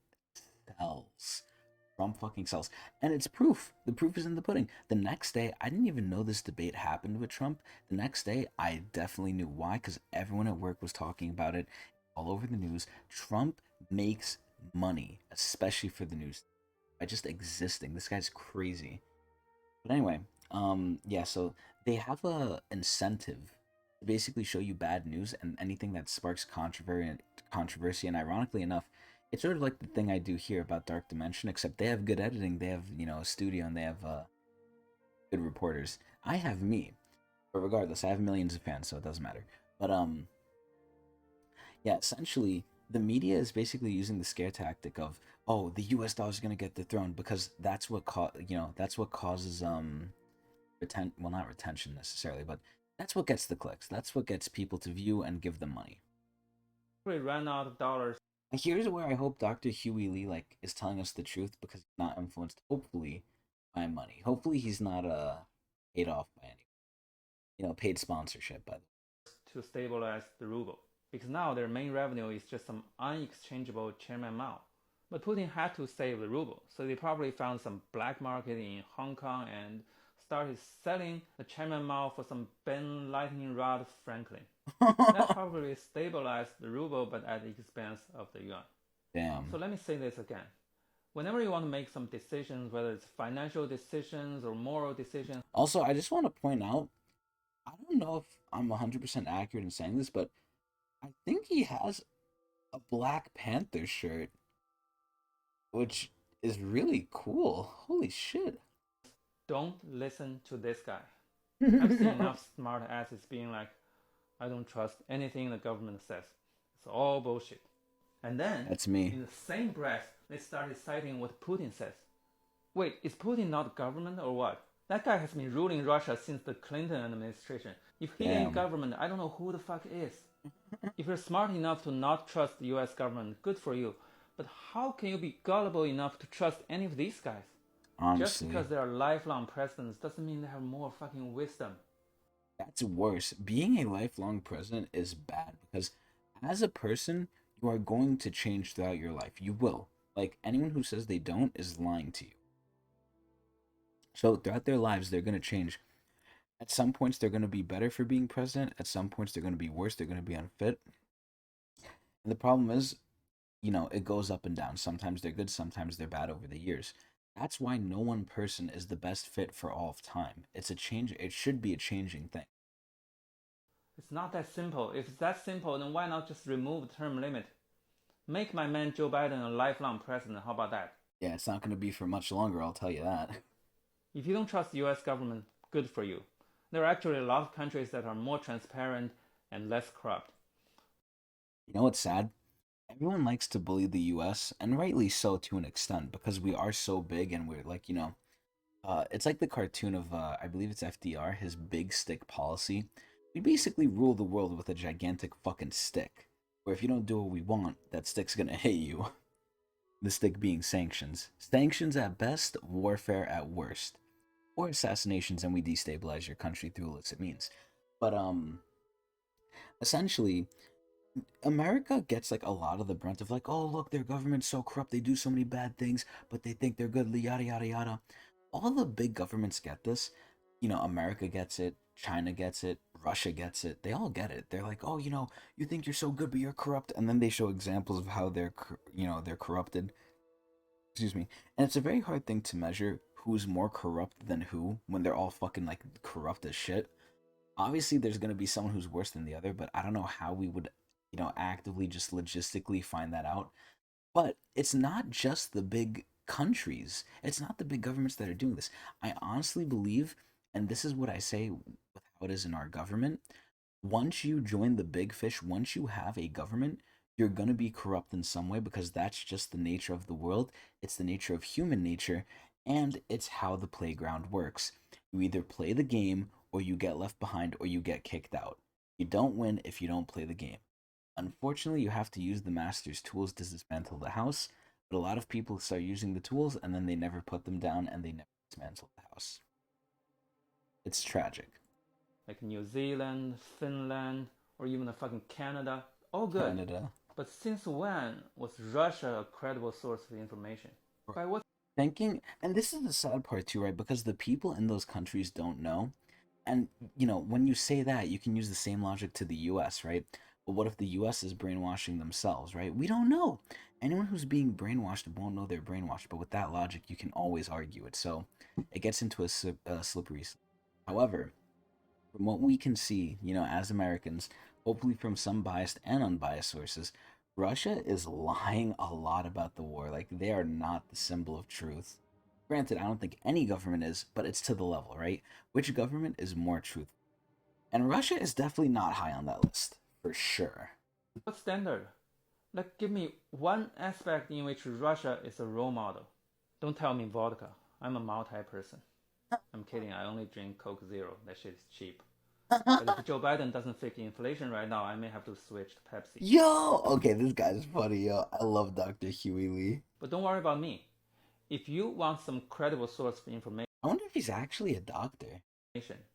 sells. Trump fucking sells. And it's proof. The proof is in the pudding. The next day, I didn't even know this debate happened with Trump. The next day, I definitely knew why, because everyone at work was talking about it all over the news. Trump makes money, especially for the news, by just existing. This guy's crazy. But anyway, yeah, so they have a incentive to basically show you bad news and anything that sparks controversy. And ironically enough, it's sort of like the thing I do here about Dark Dimension, except they have good editing, they have, a studio, and they have good reporters. I have me, but regardless, I have millions of fans, so it doesn't matter. But yeah, essentially, the media is basically using the scare tactic of, oh, the U.S. dollar is gonna get dethroned because that's what causes well, not retention necessarily, but that's what gets the clicks. That's what gets people to view and give them money. We ran out of dollars. Here's where I hope Dr. Huey Lee is telling us the truth because he's not influenced, hopefully, by money. Hopefully he's not paid off by any paid sponsorship by to stabilize the ruble, because now their main revenue is just some unexchangeable Chairman Mao. But Putin had to save the ruble, so they probably found some black market in Hong Kong and started selling the Chairman Mao for some Ben Lightning Rod Franklin. That probably stabilized the ruble, but at the expense of the yuan. Damn. So let me say this again. Whenever you want to make some decisions, whether it's financial decisions or moral decisions. Also, I just want to point out, I don't know if I'm 100% accurate in saying this, but I think he has a Black Panther shirt, which is really cool. Holy shit. Don't listen to this guy. I've seen enough smart asses being like, I don't trust anything the government says. It's all bullshit. And then, that's me. In the same breath, they started citing what Putin says. Wait, is Putin not government or what? That guy has been ruling Russia since the Clinton administration. If he ain't government, I don't know who the fuck is. If you're smart enough to not trust the US government, good for you. But how can you be gullible enough to trust any of these guys? Honestly. Just because they are lifelong presidents doesn't mean they have more fucking wisdom. That's worse. Being a lifelong president is bad because as a person, you are going to change throughout your life. You will. Like, anyone who says they don't is lying to you. So throughout their lives, they're going to change. At some points, they're going to be better for being president. At some points, they're going to be worse. They're going to be unfit. And the problem is, it goes up and down. Sometimes they're good. Sometimes they're bad over the years. That's why no one person is the best fit for all of time. It's a change. It should be a changing thing. It's not that simple. If it's that simple, then why not just remove the term limit? Make my man Joe Biden a lifelong president. How about that? Yeah, it's not going to be for much longer, I'll tell you that. If you don't trust the US government, good for you. There are actually a lot of countries that are more transparent and less corrupt. You know what's sad? Everyone likes to bully the US, and rightly so to an extent, because we are so big and we're like, it's like the cartoon of, I believe it's FDR, his big stick policy. We basically rule the world with a gigantic fucking stick, where if you don't do what we want, that stick's gonna hit you. The stick being sanctions. Sanctions at best, warfare at worst. Or assassinations, and we destabilize your country through illicit means. But, essentially, America gets a lot of the brunt of oh, look, their government's so corrupt, they do so many bad things, but they think they're good, yada yada yada. All the big governments get this. America gets it, China gets it, Russia gets it. They all get it. They're like, oh, you think you're so good, but you're corrupt, and then they show examples of how they're corrupted. Excuse me. And it's a very hard thing to measure who's more corrupt than who when they're all fucking corrupt as shit. Obviously, there's gonna be someone who's worse than the other, but I don't know how we would actively just logistically find that out. But it's not just the big countries. It's not the big governments that are doing this. I honestly believe, and this is what I say with how it is in our government, once you join the big fish, once you have a government, you're going to be corrupt in some way because that's just the nature of the world. It's the nature of human nature, and it's how the playground works. You either play the game, or you get left behind, or you get kicked out. You don't win if you don't play the game. Unfortunately, you have to use the master's tools to dismantle the house, but a lot of people start using the tools and then they never put them down and they never dismantle the house. It's tragic. Like New Zealand, Finland, or even the fucking Canada, all good. Canada. But since when was Russia a credible source of information? By what thinking? And this is the sad part too, right? Because the people in those countries don't know. And, when you say that, you can use the same logic to the US, right? But what if the US is brainwashing themselves, right? We don't know. Anyone who's being brainwashed won't know they're brainwashed, but with that logic, you can always argue it. So it gets into a slippery slope. However, from what we can see, as Americans, hopefully from some biased and unbiased sources, Russia is lying a lot about the war. Like, they are not the symbol of truth. Granted, I don't think any government is, but it's to the level, right? Which government is more truthful? And Russia is definitely not high on that list, for sure. What standard? Like, give me one aspect in which Russia is a role model. Don't tell me vodka. I'm a multi person. I'm kidding. I only drink Coke Zero. That shit is cheap. But if Joe Biden doesn't fix inflation right now, I may have to switch to Pepsi. Yo! Okay, this guy's funny, yo. I love Dr. Huey Lee. But don't worry about me. If you want some credible source of information, I wonder if he's actually a doctor.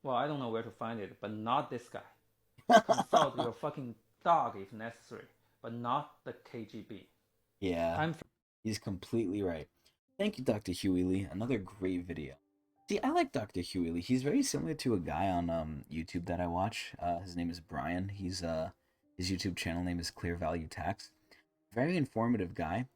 well, I don't know where to find it, but not this guy. Consult your fucking dog if necessary, but not the KGB. Yeah, he's completely right. Thank you, Dr. Huey Lee. Another great video. See, I like Dr. Huey Lee. He's very similar to a guy on YouTube that I watch. His name is Brian. His YouTube channel name is Clear Value Tax. Very informative guy.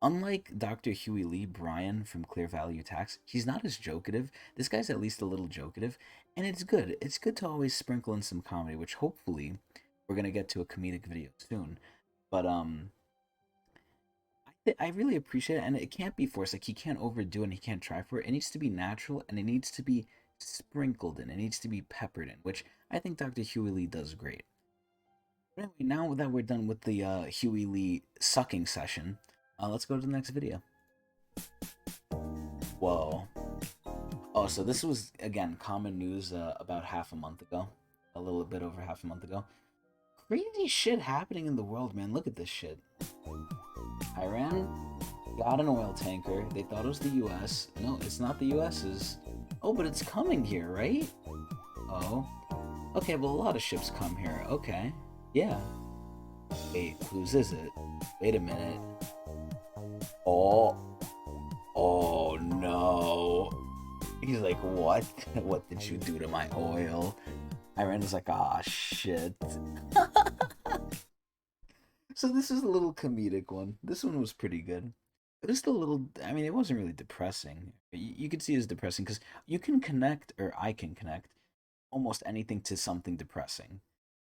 Unlike Dr. Huey Lee, Brian from Clear Value Tax, he's not as jokative. This guy's at least a little jokative, and it's good. It's good to always sprinkle in some comedy, which hopefully we're gonna get to a comedic video soon. But I really appreciate it, and it can't be forced. Like, he can't overdo it, and he can't try for it. It needs to be natural, and it needs to be sprinkled in. It needs to be peppered in, which I think Dr. Huey Lee does great. But anyway, now that we're done with the Huey Lee sucking session, let's go to the next video. Whoa. Oh, so this was, again, common news about half a month ago. A little bit over half a month ago. Crazy shit happening in the world, man. Look at this shit. Iran got an oil tanker. They thought it was the US. No, it's not the US's. Oh, but it's coming here, right? Oh. Okay, well, a lot of ships come here. Okay. Yeah. Wait, whose is it? Wait a minute. Oh. Oh, no. He's like, what? What did you do to my oil? Iran is like, ah, shit. So this is a little comedic one. This one was pretty good. It was still a little, I mean, it wasn't really depressing. You could see it as depressing because you can connect, or I can connect, almost anything to something depressing.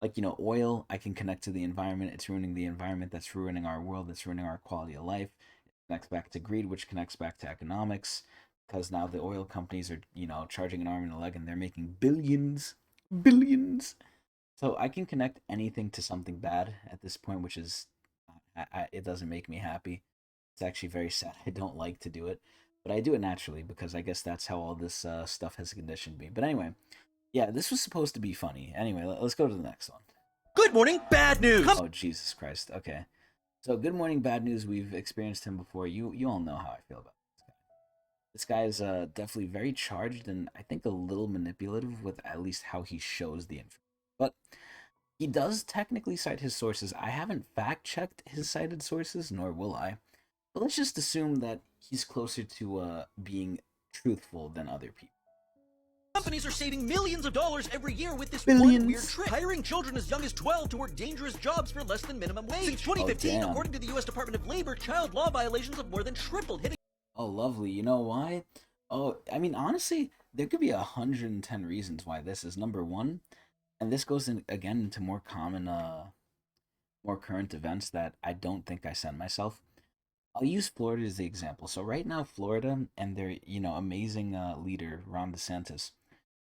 Like, oil, I can connect to the environment. It's ruining the environment. That's ruining our world. That's ruining our quality of life. It connects back to greed, which connects back to economics. Because now the oil companies are, charging an arm and a leg, and they're making billions. Billions. So I can connect anything to something bad at this point, which is, it doesn't make me happy. It's actually very sad. I don't like to do it, but I do it naturally because I guess that's how all this stuff has conditioned me. But anyway, yeah, this was supposed to be funny. Anyway, let's go to the next one. Good morning, bad news. Oh, Jesus Christ. Okay. So, good morning, bad news. We've experienced him before. You all know how I feel about this guy. This guy is definitely very charged and I think a little manipulative with at least how he shows the information. But he does technically cite his sources. I haven't fact-checked his cited sources, nor will I. But let's just assume that he's closer to being truthful than other people. Companies are saving millions of dollars every year with this Billions. one weird trick. Hiring children as young as 12 to work dangerous jobs for less than minimum wage. Since 2015, according to the U.S. Department of Labor, child law violations have more than tripled, hitting... Oh, lovely. You know why? Oh, I mean, honestly, there could be 110 reasons why this is. Number one, and this goes in again into more common, more current events that I don't think I sent myself. I'll use Florida as the example. So right now, Florida and their, amazing leader, Ron DeSantis,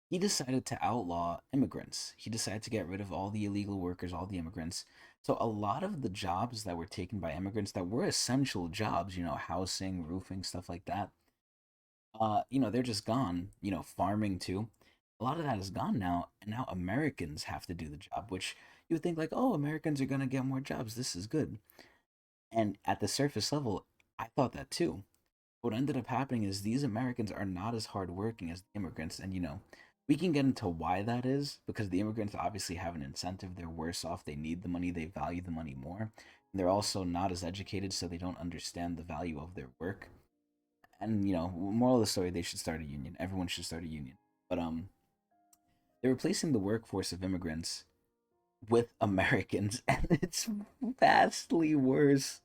he decided to outlaw immigrants. He decided to get rid of all the illegal workers, all the immigrants. So a lot of the jobs that were taken by immigrants that were essential jobs, housing, roofing, stuff like that, they're just gone. Farming too. A lot of that is gone now, and now Americans have to do the job, which you would think like, oh, Americans are going to get more jobs. This is good. And at the surface level, I thought that too. What ended up happening is these Americans are not as hardworking as the immigrants. And, we can get into why that is, because the immigrants obviously have an incentive. They're worse off. They need the money. They value the money more. And they're also not as educated, so they don't understand the value of their work. And, moral of the story, they should start a union. Everyone should start a union. But, they're replacing the workforce of immigrants with Americans, and it's vastly worse.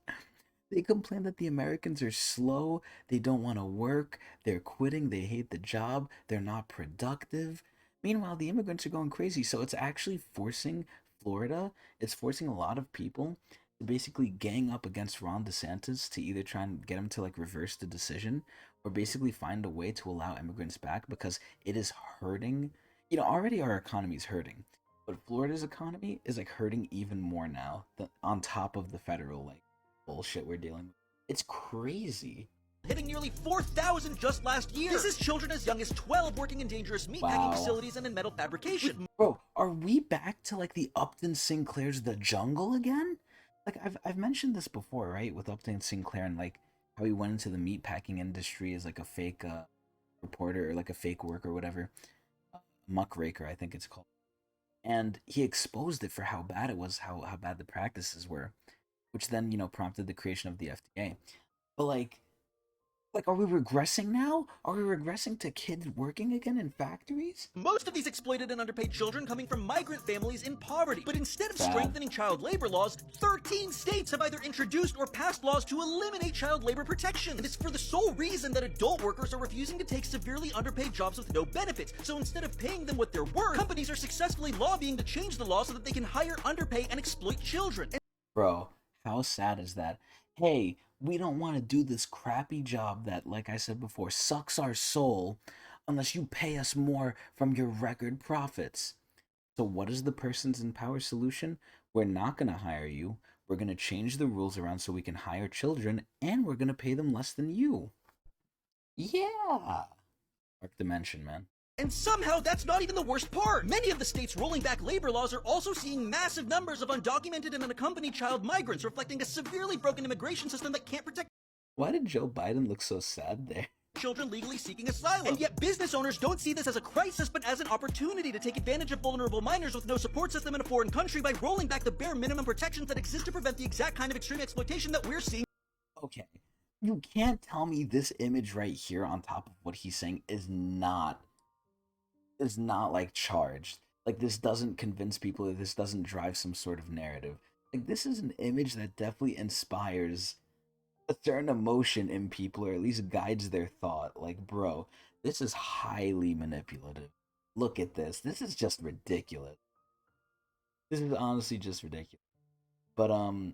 They complain that the Americans are slow, they don't want to work, they're quitting, they hate the job, they're not productive. Meanwhile, the immigrants are going crazy. So it's actually forcing Florida, it's forcing a lot of people to basically gang up against Ron DeSantis to either try and get him to like reverse the decision or basically find a way to allow immigrants back because it is hurting. Already our economy is hurting, but Florida's economy is like hurting even more now on top of the federal like bullshit we're dealing with. It's crazy. Hitting nearly 4,000 just last year. This is children as young as 12 working in dangerous meatpacking facilities and in metal fabrication. Bro, are we back to like the Upton Sinclair's The Jungle again? Like I've mentioned this before, right? With Upton Sinclair and like how he went into the meatpacking industry as like a fake reporter or like a fake worker or whatever. Muckraker, I think it's called. And he exposed it for how bad it was, how bad the practices were, which then, prompted the creation of the FDA. But like, are we regressing now? Are we regressing to kids working again in factories? Most of these exploited and underpaid children coming from migrant families in poverty. But instead of strengthening child labor laws, 13 states have either introduced or passed laws to eliminate child labor protection. And it's for the sole reason that adult workers are refusing to take severely underpaid jobs with no benefits. So instead of paying them what they're worth, companies are successfully lobbying to change the law so that they can hire, underpay, and exploit children. Bro, how sad is that? Hey, we don't want to do this crappy job that, like I said before, sucks our soul unless you pay us more from your record profits. So what is the persons in power solution? We're not going to hire you. We're going to change the rules around so we can hire children, and we're going to pay them less than you. Yeah. Dark dimension, man. And somehow that's not even the worst part. Many of the states rolling back labor laws are also seeing massive numbers of undocumented and unaccompanied child migrants, reflecting a severely broken immigration system that can't protect. Why did Joe Biden look so sad there? Children legally seeking asylum. And yet business owners don't see this as a crisis, but as an opportunity to take advantage of vulnerable minors with no support system in a foreign country by rolling back the bare minimum protections that exist to prevent the exact kind of extreme exploitation that we're seeing. Okay, you can't tell me this image right here on top of what he's saying is not like charged. Like this doesn't convince people, that this doesn't drive some sort of narrative. Like this is an image that definitely inspires a certain emotion in people, or at least guides their thought. Like, bro, this is highly manipulative. Look at this. This is just ridiculous. This is honestly just ridiculous. But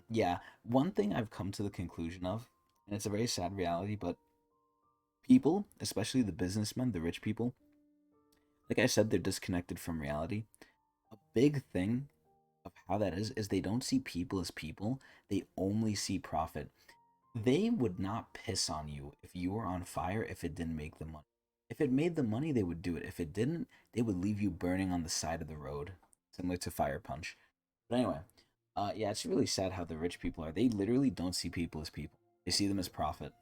yeah, one thing I've come to the conclusion of, and it's a very sad reality, but people, especially the businessmen, the rich people, like I said, they're disconnected from reality. A big thing of how that is they don't see people as people. They only see profit. They would not piss on you if you were on fire if it didn't make them money. If it made them money, they would do it. If it didn't, they would leave you burning on the side of the road, similar to Fire Punch. But anyway, yeah, it's really sad how the rich people are. They literally don't see people as people. They see them as profit.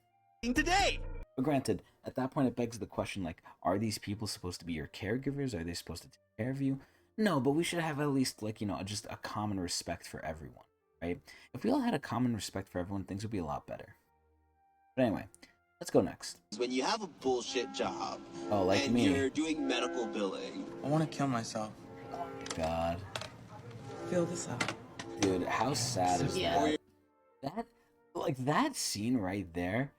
Today. But granted, at that point, it begs the question, like, are these people supposed to be your caregivers? Are they supposed to take care of you? No, but we should have at least, like, just a common respect for everyone, right? If we all had a common respect for everyone, things would be a lot better. But anyway, let's go next. When you have a bullshit job, like and me, you're doing medical billing. I want to kill myself. God. Fill this out. Dude, how sad is that? That scene right there,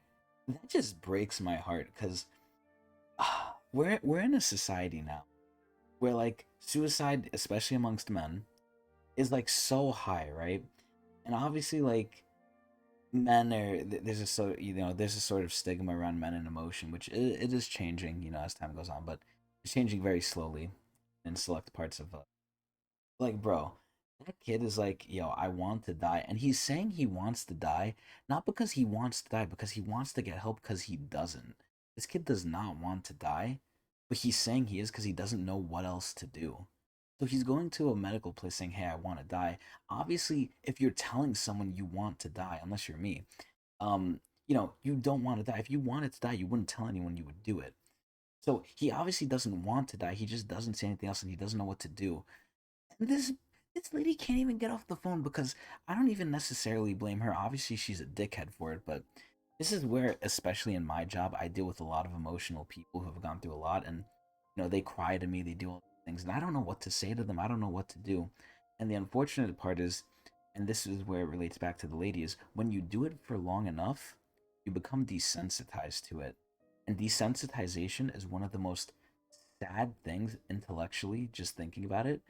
that just breaks my heart, because we're in a society now where like suicide, especially amongst men, is like so high, right? And obviously like men are, there's a sort of stigma around men and emotion, which it is changing, as time goes on, but it's changing very slowly in select parts of like, bro, that kid is like, yo, I want to die. And he's saying he wants to die, not because he wants to die, because he wants to get help, because he doesn't. This kid does not want to die, but he's saying he is because he doesn't know what else to do. So he's going to a medical place saying, hey, I want to die. Obviously, if you're telling someone you want to die, unless you're me, you don't want to die. If you wanted to die, you wouldn't tell anyone you would do it. So he obviously doesn't want to die. He just doesn't say anything else, and he doesn't know what to do. And this lady can't even get off the phone, because I don't even necessarily blame her. Obviously, she's a dickhead for it, but this is where, especially in my job, I deal with a lot of emotional people who have gone through a lot, and, they cry to me, they do all these things, and I don't know what to say to them. I don't know what to do. And the unfortunate part is, and this is where it relates back to the lady, is when you do it for long enough, you become desensitized to it. And desensitization is one of the most sad things intellectually, just thinking about it.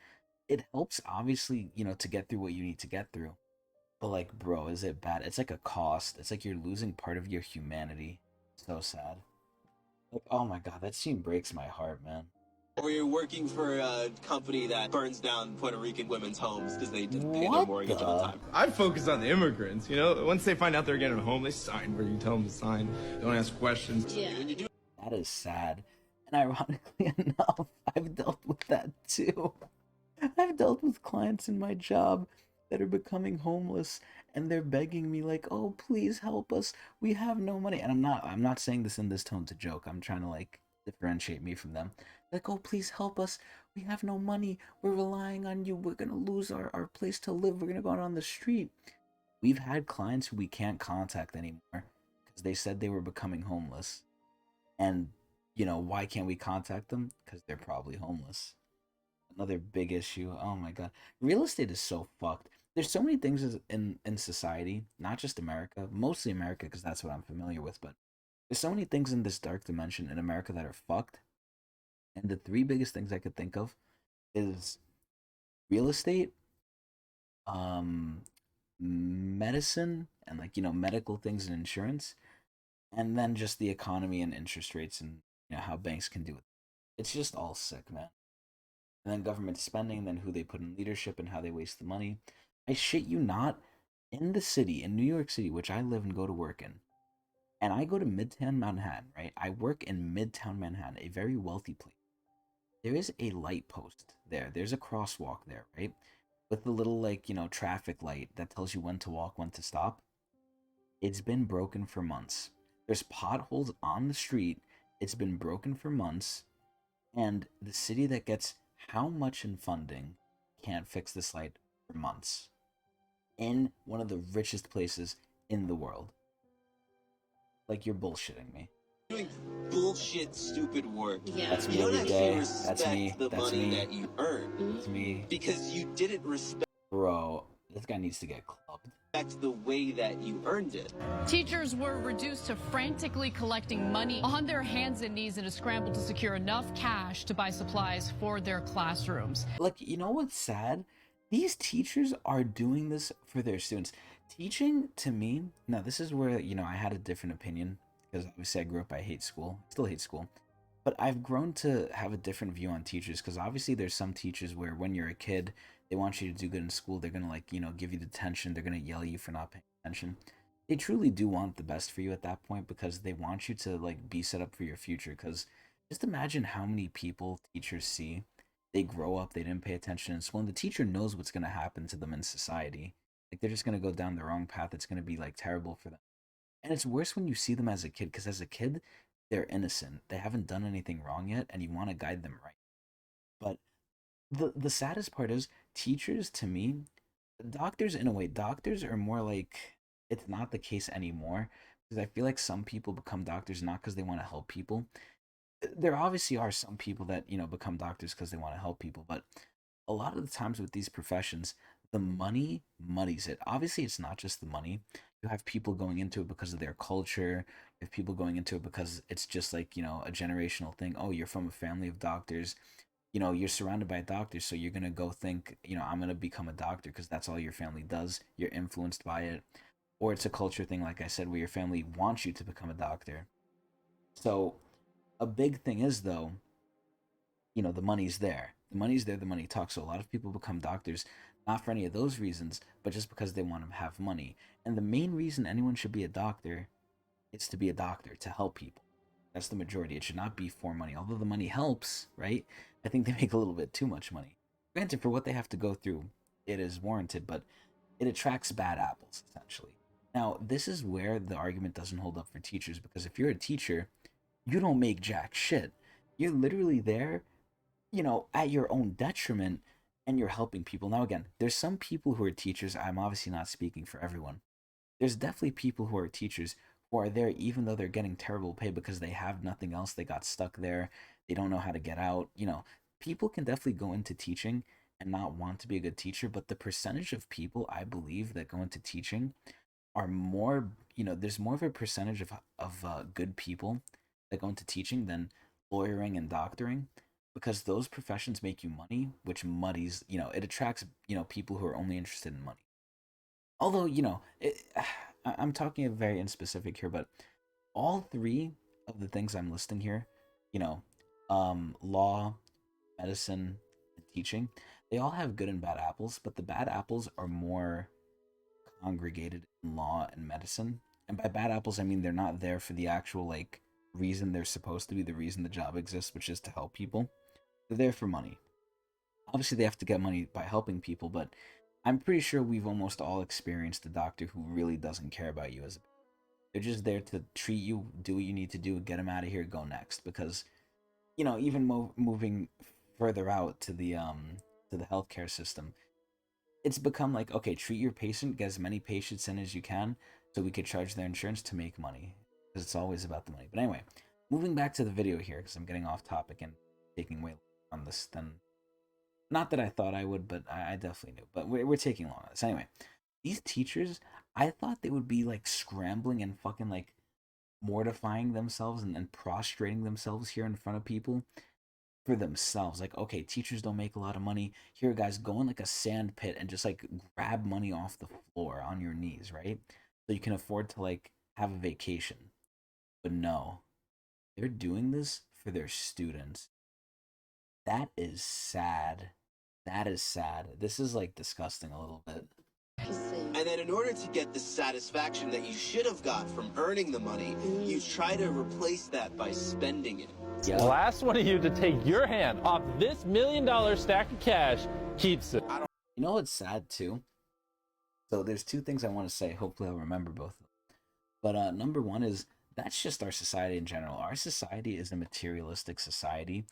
It helps, obviously, to get through what you need to get through. But, like, bro, is it bad? It's like a cost. It's like you're losing part of your humanity. So sad. Like, oh my god, that scene breaks my heart, man. Or you're working for a company that burns down Puerto Rican women's homes because they didn't pay their What mortgage on the? time. I focus on the immigrants, Once they find out they're getting home, they sign where you tell them to sign. Don't ask questions. Yeah. When you do That is sad. And ironically enough, I've dealt with that too. I've dealt with clients in my job that are becoming homeless and they're begging me like, "Oh, please help us. We have no money." And I'm not saying this in this tone to joke. I'm trying to like differentiate me from them. Like, "Oh, please help us. We have no money. We're relying on you. We're going to lose our place to live. We're going to go out on the street." We've had clients who we can't contact anymore because they said they were becoming homeless. And, why can't we contact them? Because they're probably homeless. Another big issue. Oh my god. Real estate is so fucked. There's so many things in society, not just America, mostly America because that's what I'm familiar with, but there's so many things in this dark dimension in America that are fucked. And the three biggest things I could think of is real estate, um, medicine, and like, medical things and insurance, and then just the economy and interest rates and how banks can do it. It's just all sick, man. And then government spending, then who they put in leadership and how they waste the money. I shit you not, in the city, in New York City, which I live and go to work in, and I go to Midtown Manhattan, right? I work in Midtown Manhattan, a very wealthy place. There is a light post there. There's a crosswalk there, right? With the little, like, traffic light that tells you when to walk, when to stop. It's been broken for months. There's potholes on the street. It's been broken for months. And the city that gets how much in funding can't fix this light for months. In one of the richest places in the world. Like, you're bullshitting me. doing bullshit, stupid work. Yeah. That's me You don't every actually day. respect That's me. the That's money me. that you earn. That's me. Because you didn't respect Bro, this guy needs to get clubbed. the way that you earned it. Teachers were reduced to frantically collecting money on their hands and knees in a scramble to secure enough cash to buy supplies for their classrooms. Like, you know what's sad? These teachers are doing this for their students. Teaching, to me, now this is where, I had a different opinion. Because obviously I grew up, I hate school. Still hate school. But I've grown to have a different view on teachers. Because obviously there's some teachers where when you're a kid, they want you to do good in school. They're going to, like, give you detention. They're going to yell at you for not paying attention. They truly do want the best for you at that point because they want you to, like, be set up for your future. Because just imagine how many people teachers see. They grow up, they didn't pay attention in school, and the teacher knows what's going to happen to them in society. Like, they're just going to go down the wrong path. It's going to be, like, terrible for them. And it's worse when you see them as a kid, because as a kid, they're innocent. They haven't done anything wrong yet, and you want to guide them right. But the saddest part is, teachers, to me, doctors, in a way, doctors are more like, it's not the case anymore, because I feel like some people become doctors not because they want to help people. There obviously are some people that, become doctors because they want to help people, but a lot of the times with these professions, the money muddies it. Obviously, it's not just the money. You have people going into it because of their culture. You have people going into it because it's just like, a generational thing. Oh, you're from a family of doctors. You're surrounded by doctors, so you're going to go think, I'm going to become a doctor because that's all your family does. You're influenced by it. Or it's a culture thing, like I said, where your family wants you to become a doctor. So a big thing is, though, the money's there. The money's there, the money talks. So a lot of people become doctors, not for any of those reasons, but just because they want to have money. And the main reason anyone should be a doctor is to be a doctor, to help people. That's the majority. It should not be for money. Although the money helps, right? I think they make a little bit too much money. Granted, for what they have to go through, it is warranted, but it attracts bad apples, essentially. Now, this is where the argument doesn't hold up for teachers, because if you're a teacher, you don't make jack shit. You're literally there, at your own detriment, and you're helping people. Now, again, there's some people who are teachers. I'm obviously not speaking for everyone. There's definitely people who are teachers who are there even though they're getting terrible pay because they have nothing else. They got stuck there. They don't know how to get out. People can definitely go into teaching and not want to be a good teacher, but the percentage of people, I believe, that go into teaching are more, there's more of a percentage of good people that go into teaching than lawyering and doctoring. because those professions make you money, which muddies, it attracts, people who are only interested in money. Although, I'm talking very in specific here, but all three of the things I'm listing here, you know, law, medicine, and teaching, they all have good and bad apples, but the bad apples are more congregated in law and medicine. And by bad apples, I mean they're not there for the actual like reason they're supposed to be, the reason the job exists, which is to help people. They're there for money. Obviously, they have to get money by helping people, but I'm pretty sure we've almost all experienced a doctor who really doesn't care about you as a. They're just there to treat you, do what you need to do, get them out of here, go next. Because, even moving further out to the healthcare system, it's become like, okay, treat your patient, get as many patients in as you can, so we could charge their insurance to make money, because it's always about the money. But anyway, moving back to the video here, because I'm getting off topic and taking way on this than, not that I thought I would, but I definitely knew. But we're taking long on this anyway. These teachers, I thought they would be like scrambling and fucking like mortifying themselves and prostrating themselves here in front of people for themselves. Like, okay, teachers don't make a lot of money. Here, guys, go in like a sand pit and just like grab money off the floor on your knees, right? So you can afford to like have a vacation. But no, they're doing this for their students. That is sad. That is sad. This is like disgusting a little bit. And then in order to get the satisfaction that you should have got from earning the money, you try to replace that by spending it. Yeah. Last one of you to take your hand off this $1 million stack of cash keeps it. You know what's sad too? So there's two things I want to say. Hopefully I'll remember both of them. But number one is, that's just our society in general. Our society is a materialistic society,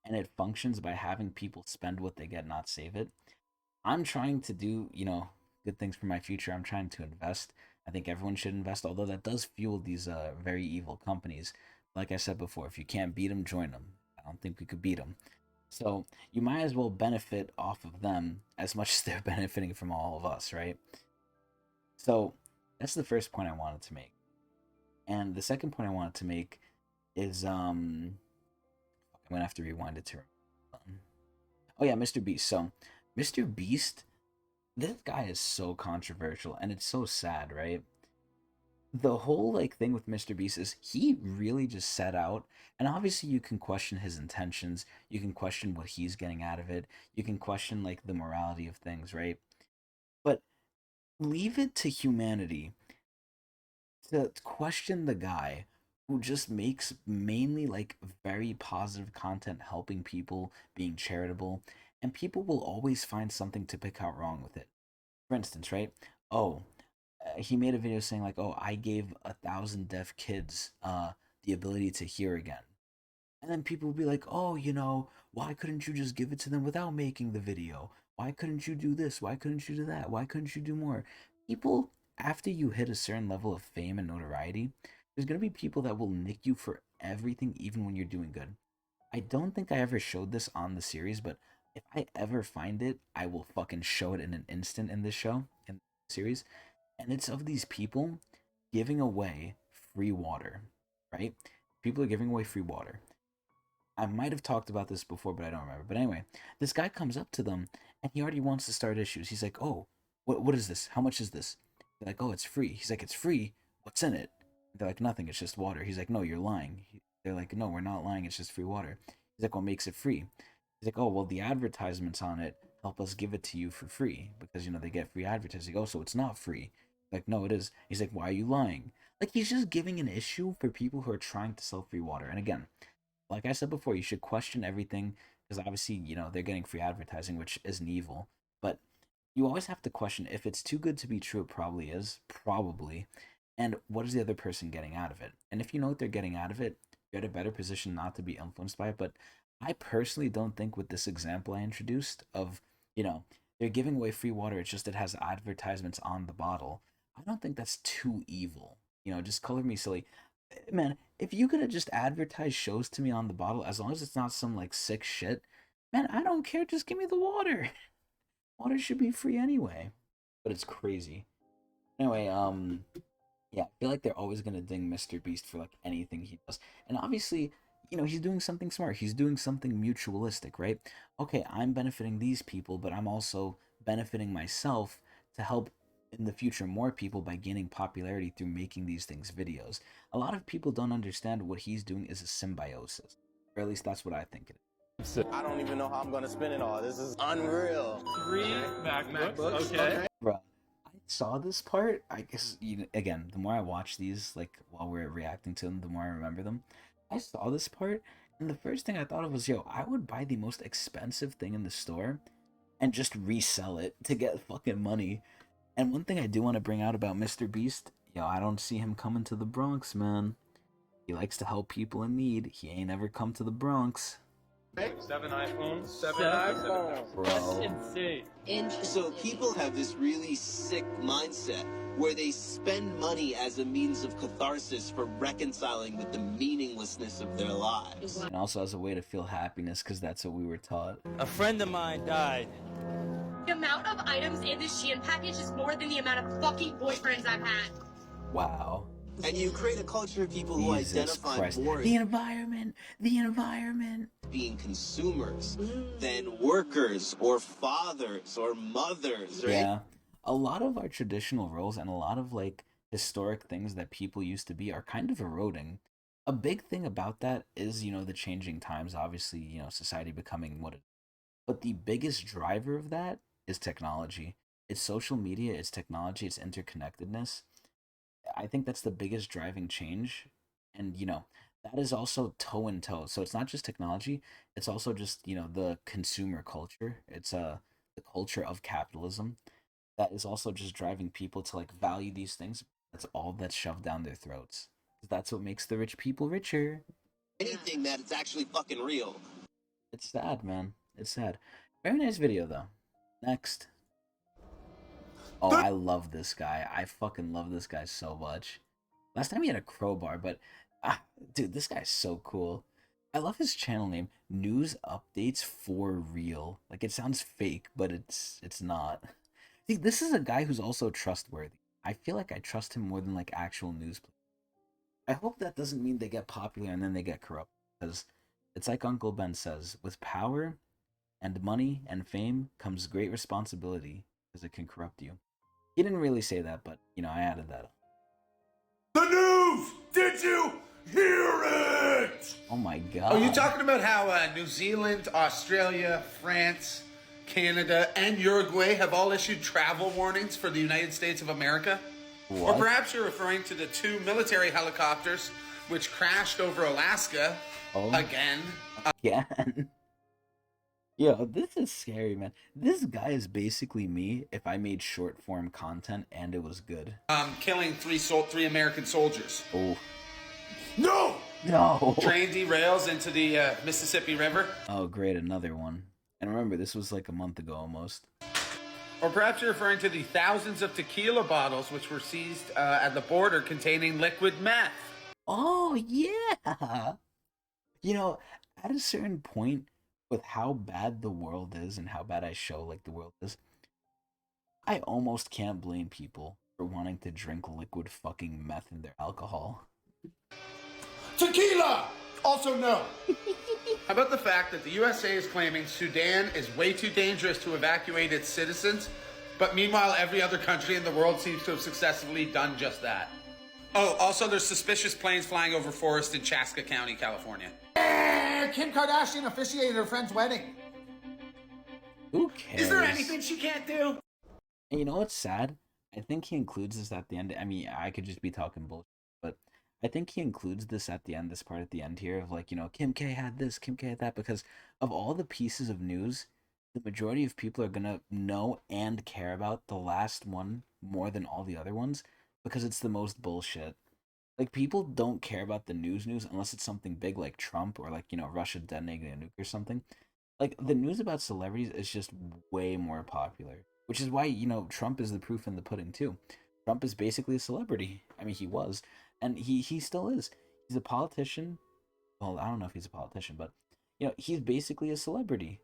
and it functions by having people spend what they get, not save it. I'm trying to do, good things for my future. I'm trying to invest. I think everyone should invest, although that does fuel these very evil companies. Like I said before, if you can't beat them, join them. I don't think we could beat them. So you might as well benefit off of them as much as they're benefiting from all of us, right? So that's the first point I wanted to make. And the second point I wanted to make is, I'm going to have to rewind it to oh yeah, Mr. Beast. So Mr. Beast, this guy is so controversial, and it's so sad, right? The whole like thing with Mr. Beast is he really just set out, and obviously you can question his intentions, you can question what he's getting out of it, you can question like the morality of things, right? But leave it to humanity to question the guy who just makes mainly like very positive content, helping people, being charitable, and people will always find something to pick out wrong with it. For instance, right? Oh, he made a video saying like, oh, I gave 1,000 deaf kids the ability to hear again. And then people will be like, oh, why couldn't you just give it to them without making the video? Why couldn't you do this? Why couldn't you do that? Why couldn't you do more? People, after you hit a certain level of fame and notoriety, there's going to be people that will nick you for everything, even when you're doing good. I don't think I ever showed this on the series, but if I ever find it, I will fucking show it in an instant in this show, in the series. And it's of these people giving away free water, right? People are giving away free water. I might have talked about this before, but I don't remember. But anyway, this guy comes up to them, and he already wants to start issues. He's like, oh, what is this? How much is this? They're like, oh, it's free. He's like, it's free? What's in it? They're like, nothing, it's just water. He's like, no, you're lying. They're like, no, we're not lying, it's just free water. He's like, what makes it free? He's like, oh, well, the advertisements on it help us give it to you for free, because, they get free advertising. Oh, so it's not free. Like, no, it is. He's like, why are you lying? Like, he's just giving an issue for people who are trying to sell free water. And again, like I said before, you should question everything, because obviously, they're getting free advertising, which isn't evil. But you always have to question, if it's too good to be true, it probably is. Probably. And what is the other person getting out of it? And if you know what they're getting out of it, you're at a better position not to be influenced by it. But I personally don't think, with this example I introduced of, they're giving away free water, it's just it has advertisements on the bottle. I don't think that's too evil. Just color me silly. Man, if you could have just advertised shows to me on the bottle, as long as it's not some like sick shit, man, I don't care. Just give me the water. Water should be free anyway. But it's crazy. Anyway, yeah, I feel like they're always gonna ding Mr. Beast for like anything he does. And obviously, you know, he's doing something smart. He's doing something mutualistic, right? Okay, I'm benefiting these people, but I'm also benefiting myself to help in the future more people by gaining popularity through making these things videos. A lot of people don't understand what he's doing is a symbiosis, or at least that's what I think it is. I don't even know how I'm gonna spin it all. This is unreal. 3 MacBooks. Okay. Bruh, I saw this part. I guess, you know, again, the more I watch these, like while we're reacting to them, the more I remember them. I saw this part, and the first thing I thought of was, yo, I would buy the most expensive thing in the store and just resell it to get fucking money. And one thing I do want to bring out about Mr. Beast, yo, I don't see him coming to the Bronx, man. He likes to help people in need. He ain't ever come to the Bronx. 7 iPhones. 7 iPhones. Bro. That's insane. So people have this really sick mindset where they spend money as a means of catharsis for reconciling with the meaninglessness of their lives. And also as a way to feel happiness, because that's what we were taught. A friend of mine died. The amount of items in the Shein package is more than the amount of fucking boyfriends I've had. Wow. And you create a culture of people who Jesus identify Christ. more The environment, being consumers than workers or fathers or mothers, right? Yeah. A lot of our traditional roles and a lot of like historic things that people used to be are kind of eroding. A big thing about that is, you know, the changing times, obviously, you know, society becoming what it is. But the biggest driver of that is technology. It's social media, it's technology, it's interconnectedness. I think that's the biggest driving change. And, you know, that is also toe in toe. So it's not just technology, it's also just, you know, the consumer culture. It's the culture of capitalism that is also just driving people to like value these things. That's all that's shoved down their throats. 'Cause that's what makes the rich people richer. Anything that is actually fucking real. It's sad, man. It's sad. Very nice video though. Next. Oh, I love this guy. I fucking love this guy so much. Last time he had a crowbar, but dude, this guy's so cool. I love his channel name, News Updates for Real. Like it sounds fake, but it's not. See, this is a guy who's also trustworthy. I feel like I trust him more than like actual news. I hope that doesn't mean they get popular and then they get corrupt, because it's like Uncle Ben says, with power and money and fame comes great responsibility, because it can corrupt you. He didn't really say that, but, you know, I added that. The news! Did you hear it? Oh my god. Oh, you talking about how New Zealand, Australia, France, Canada, and Uruguay have all issued travel warnings for the United States of America? What? Or perhaps you're referring to the 2 military helicopters which crashed over Alaska again. Again. Yo, this is scary, man. This guy is basically me if I made short form content and it was good. Killing 3 American soldiers. Oh. No! No! Train derails into the Mississippi River. Oh, great, another one. And remember, this was like a month ago almost. Or perhaps you're referring to the thousands of tequila bottles which were seized at the border containing liquid meth. Oh, yeah! You know, at a certain point, with how bad the world is and how bad I show like the world is, I almost can't blame people for wanting to drink liquid fucking meth in their alcohol. Tequila! Also no. How about the fact that the USA is claiming Sudan is way too dangerous to evacuate its citizens, but meanwhile every other country in the world seems to have successfully done just that. Oh, also there's suspicious planes flying over forest in Chaska County, California. Kim Kardashian officiated her friend's wedding. Who cares? Is there anything she can't do? And you know what's sad? I think he includes this at the end. I mean, I could just be talking bullshit, but I think he includes this at the end, this part at the end here of like, you know, Kim K had this, Kim K had that, because of all the pieces of news, the majority of people are gonna know and care about the last one more than all the other ones, because it's the most bullshit. Like, people don't care about the news unless it's something big like Trump or like, you know, Russia detonating a nuke or something. Like, the news about celebrities is just way more popular, which is why, you know, Trump is the proof in the pudding too. Trump is basically a celebrity. I mean, he was, and he still is. He's a politician. Well, I don't know if he's a politician, but, you know, he's basically a celebrity.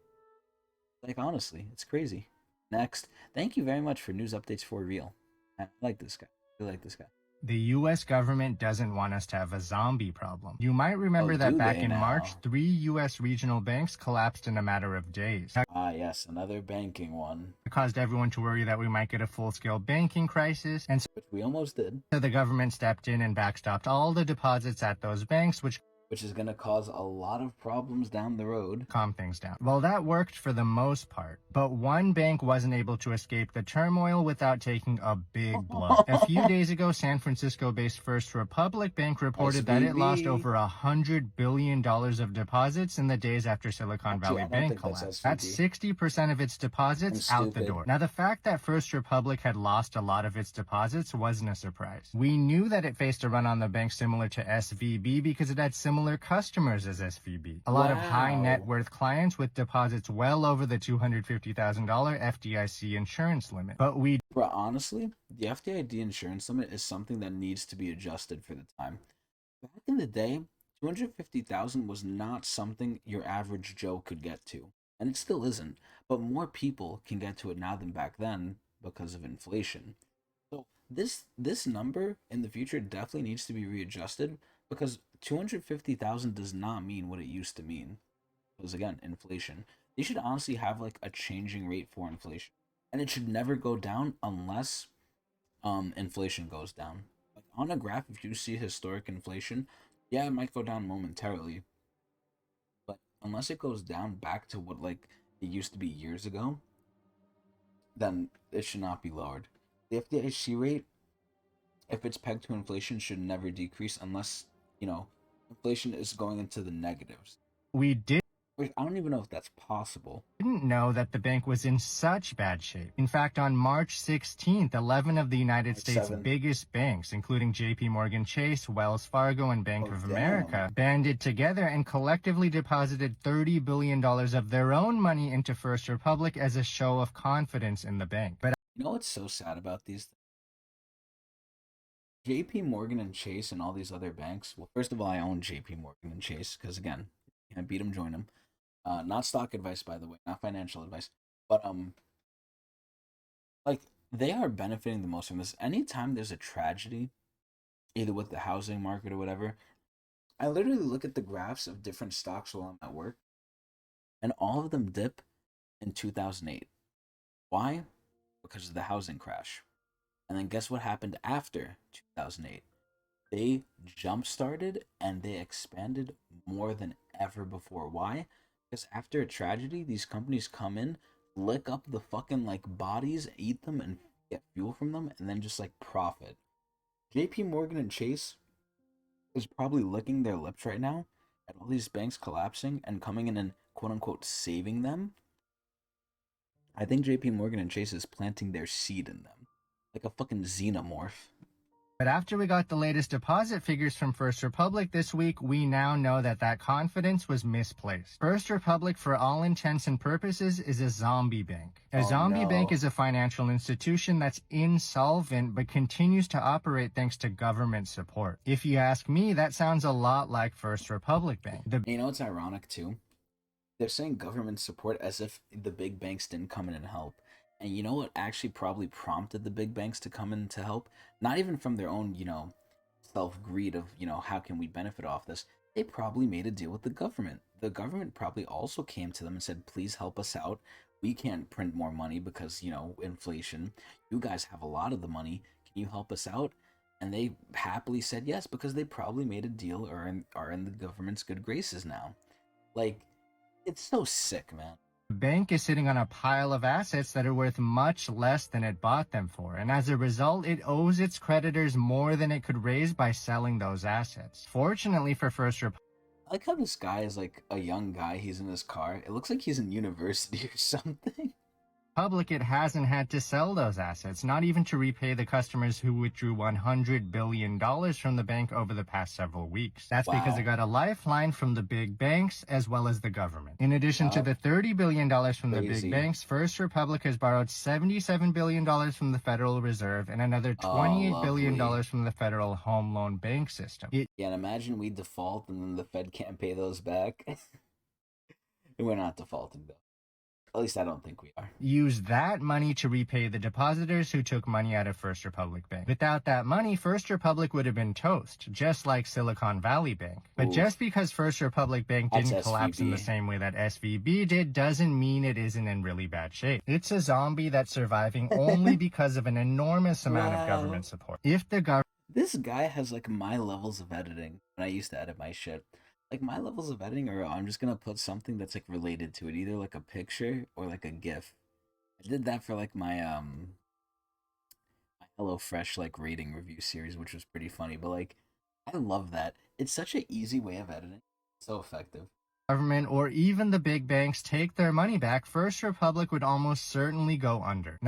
Like, honestly, it's crazy. Next, thank you very much for News Updates for Real. I like this guy. I like this guy. The U.S. government doesn't want us to have a zombie problem. You might remember that back in March, 3 U.S. regional banks collapsed in a matter of days. Ah, yes, another banking one. It caused everyone to worry that we might get a full-scale banking crisis, and so Which we almost did. the government stepped in and backstopped all the deposits at those banks, which is going to cause a lot of problems down the road. Calm things down. Well, that worked for the most part, but one bank wasn't able to escape the turmoil without taking a big blow. A few days ago, San Francisco-based First Republic Bank reported that it lost over $100 billion of deposits in the days after Silicon Valley Bank collapsed. That's 60% of its deposits out the door. Now, the fact that First Republic had lost a lot of its deposits wasn't a surprise. We knew that it faced a run on the bank similar to SVB because it had similar customers as SVB. A lot of high net worth clients with deposits well over the $250,000 FDIC insurance limit. But honestly, the FDIC insurance limit is something that needs to be adjusted for the time. Back in the day, $250,000 was not something your average Joe could get to. And it still isn't. But more people can get to it now than back then because of inflation. So this number in the future definitely needs to be readjusted, because 250,000 does not mean what it used to mean. Because again, inflation. They should honestly have like a changing rate for inflation, and it should never go down unless inflation goes down. Like on a graph, if you see historic inflation, yeah, it might go down momentarily, but unless it goes down back to what like it used to be years ago, then it should not be lowered. The FDIC rate, if it's pegged to inflation, should never decrease unless, you know, inflation is going into the negatives. We did. I don't even know if that's possible. Didn't know that the bank was in such bad shape. In fact, on March 16th, 11 of the United States' biggest banks, including JP Morgan Chase, Wells Fargo, and Bank of America, banded together and collectively deposited $30 billion of their own money into First Republic as a show of confidence in the bank. But you know what's so sad about these things? JP Morgan and Chase and all these other banks. Well, first of all, I own JP Morgan and Chase because, again, you can't beat them, join them. Not stock advice, by the way, not financial advice. But like they are benefiting the most from this. Anytime there's a tragedy, either with the housing market or whatever, I literally look at the graphs of different stocks while I'm at work, and all of them dip in 2008. Why? Because of the housing crash. And then guess what happened after 2008? They jump-started and they expanded more than ever before. Why? Because after a tragedy, these companies come in, lick up the fucking like bodies, eat them, and get fuel from them, and then just like profit. JP Morgan and Chase is probably licking their lips right now at all these banks collapsing and coming in and quote-unquote saving them. I think JP Morgan and Chase is planting their seed in them. Like a fucking xenomorph. But after we got the latest deposit figures from First Republic this week, we now know that that confidence was misplaced. First Republic, for all intents and purposes, is a zombie bank. A zombie bank is a financial institution that's insolvent but continues to operate thanks to government support. If you ask me, that sounds a lot like First Republic Bank. You know what's ironic too? They're saying government support as if the big banks didn't come in and help. And you know what actually probably prompted the big banks to come in to help? Not even from their own, you know, self-greed of, you know, how can we benefit off this? They probably made a deal with the government. The government probably also came to them and said, please help us out. We can't print more money because, you know, inflation. You guys have a lot of the money. Can you help us out? And they happily said yes, because they probably made a deal or are in the government's good graces now. Like, it's so sick, man. The bank is sitting on a pile of assets that are worth much less than it bought them for, and as a result, it owes its creditors more than it could raise by selling those assets. Fortunately for First Republic, I like how this guy is like a young guy. He's in his car. It looks like he's in university or something. It hasn't had to sell those assets, not even to repay the customers who withdrew $100 billion from the bank over the past several weeks. That's because it got a lifeline from the big banks as well as the government. In addition to the $30 billion from the big banks, First Republic has borrowed $77 billion from the Federal Reserve and another $28 billion from the Federal Home Loan Bank System. Yeah, and imagine we default and then the Fed can't pay those back. We're not defaulting though. At least I don't think we are. use that money to repay the depositors who took money out of First Republic Bank. Without that money, First Republic would have been toast, just like Silicon Valley Bank. But just because First Republic Bank didn't collapse in the same way that SVB did doesn't mean it isn't in really bad shape. It's a zombie that's surviving only because of an enormous amount of government support. If the government... This guy has like my levels of editing when I used to edit my shit. Like my levels of editing are I'm just gonna put something that's like related to it, either like a picture or like a GIF. I did that for like my my HelloFresh like rating review series, which was pretty funny. But like I love that. It's such an easy way of editing. So effective. Government or even the big banks take their money back, First Republic would almost certainly go under.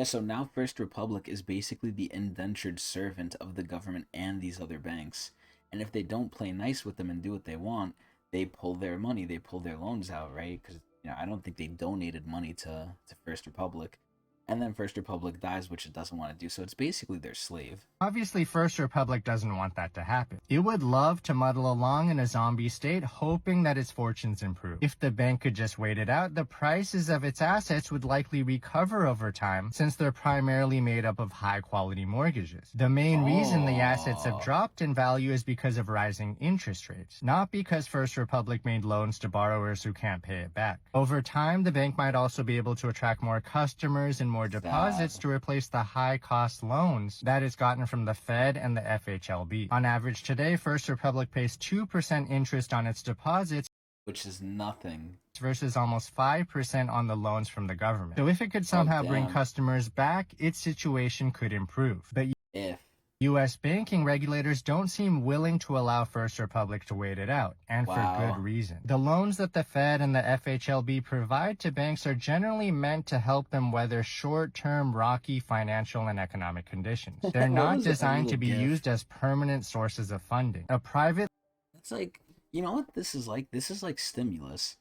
So now First Republic is basically the indentured servant of the government and these other banks. And if they don't play nice with them and do what they want, they pull their money, they pull their loans out, right? Because I don't think they donated money to First Republic. And then First Republic dies, which it doesn't want to do. So it's basically their slave. Obviously, First Republic doesn't want that to happen. It would love to muddle along in a zombie state, hoping that its fortunes improve. If the bank could just wait it out, the prices of its assets would likely recover over time, since they're primarily made up of high-quality mortgages. The main reason the assets have dropped in value is because of rising interest rates, not because First Republic made loans to borrowers who can't pay it back. Over time, the bank might also be able to attract more customers and more deposits to replace the high-cost loans that it's gotten from the Fed and the FHLB. On average today, First Republic pays 2% interest on its deposits, which is nothing, versus almost 5% on the loans from the government. So if it could somehow bring customers back, its situation could improve. But U.S. banking regulators don't seem willing to allow First Republic to wait it out, and for good reason. The loans that the Fed and the FHLB provide to banks are generally meant to help them weather short-term, rocky financial and economic conditions. They're not designed to be used as permanent sources of funding. A private... It's like, you know what this is like? This is like stimulus.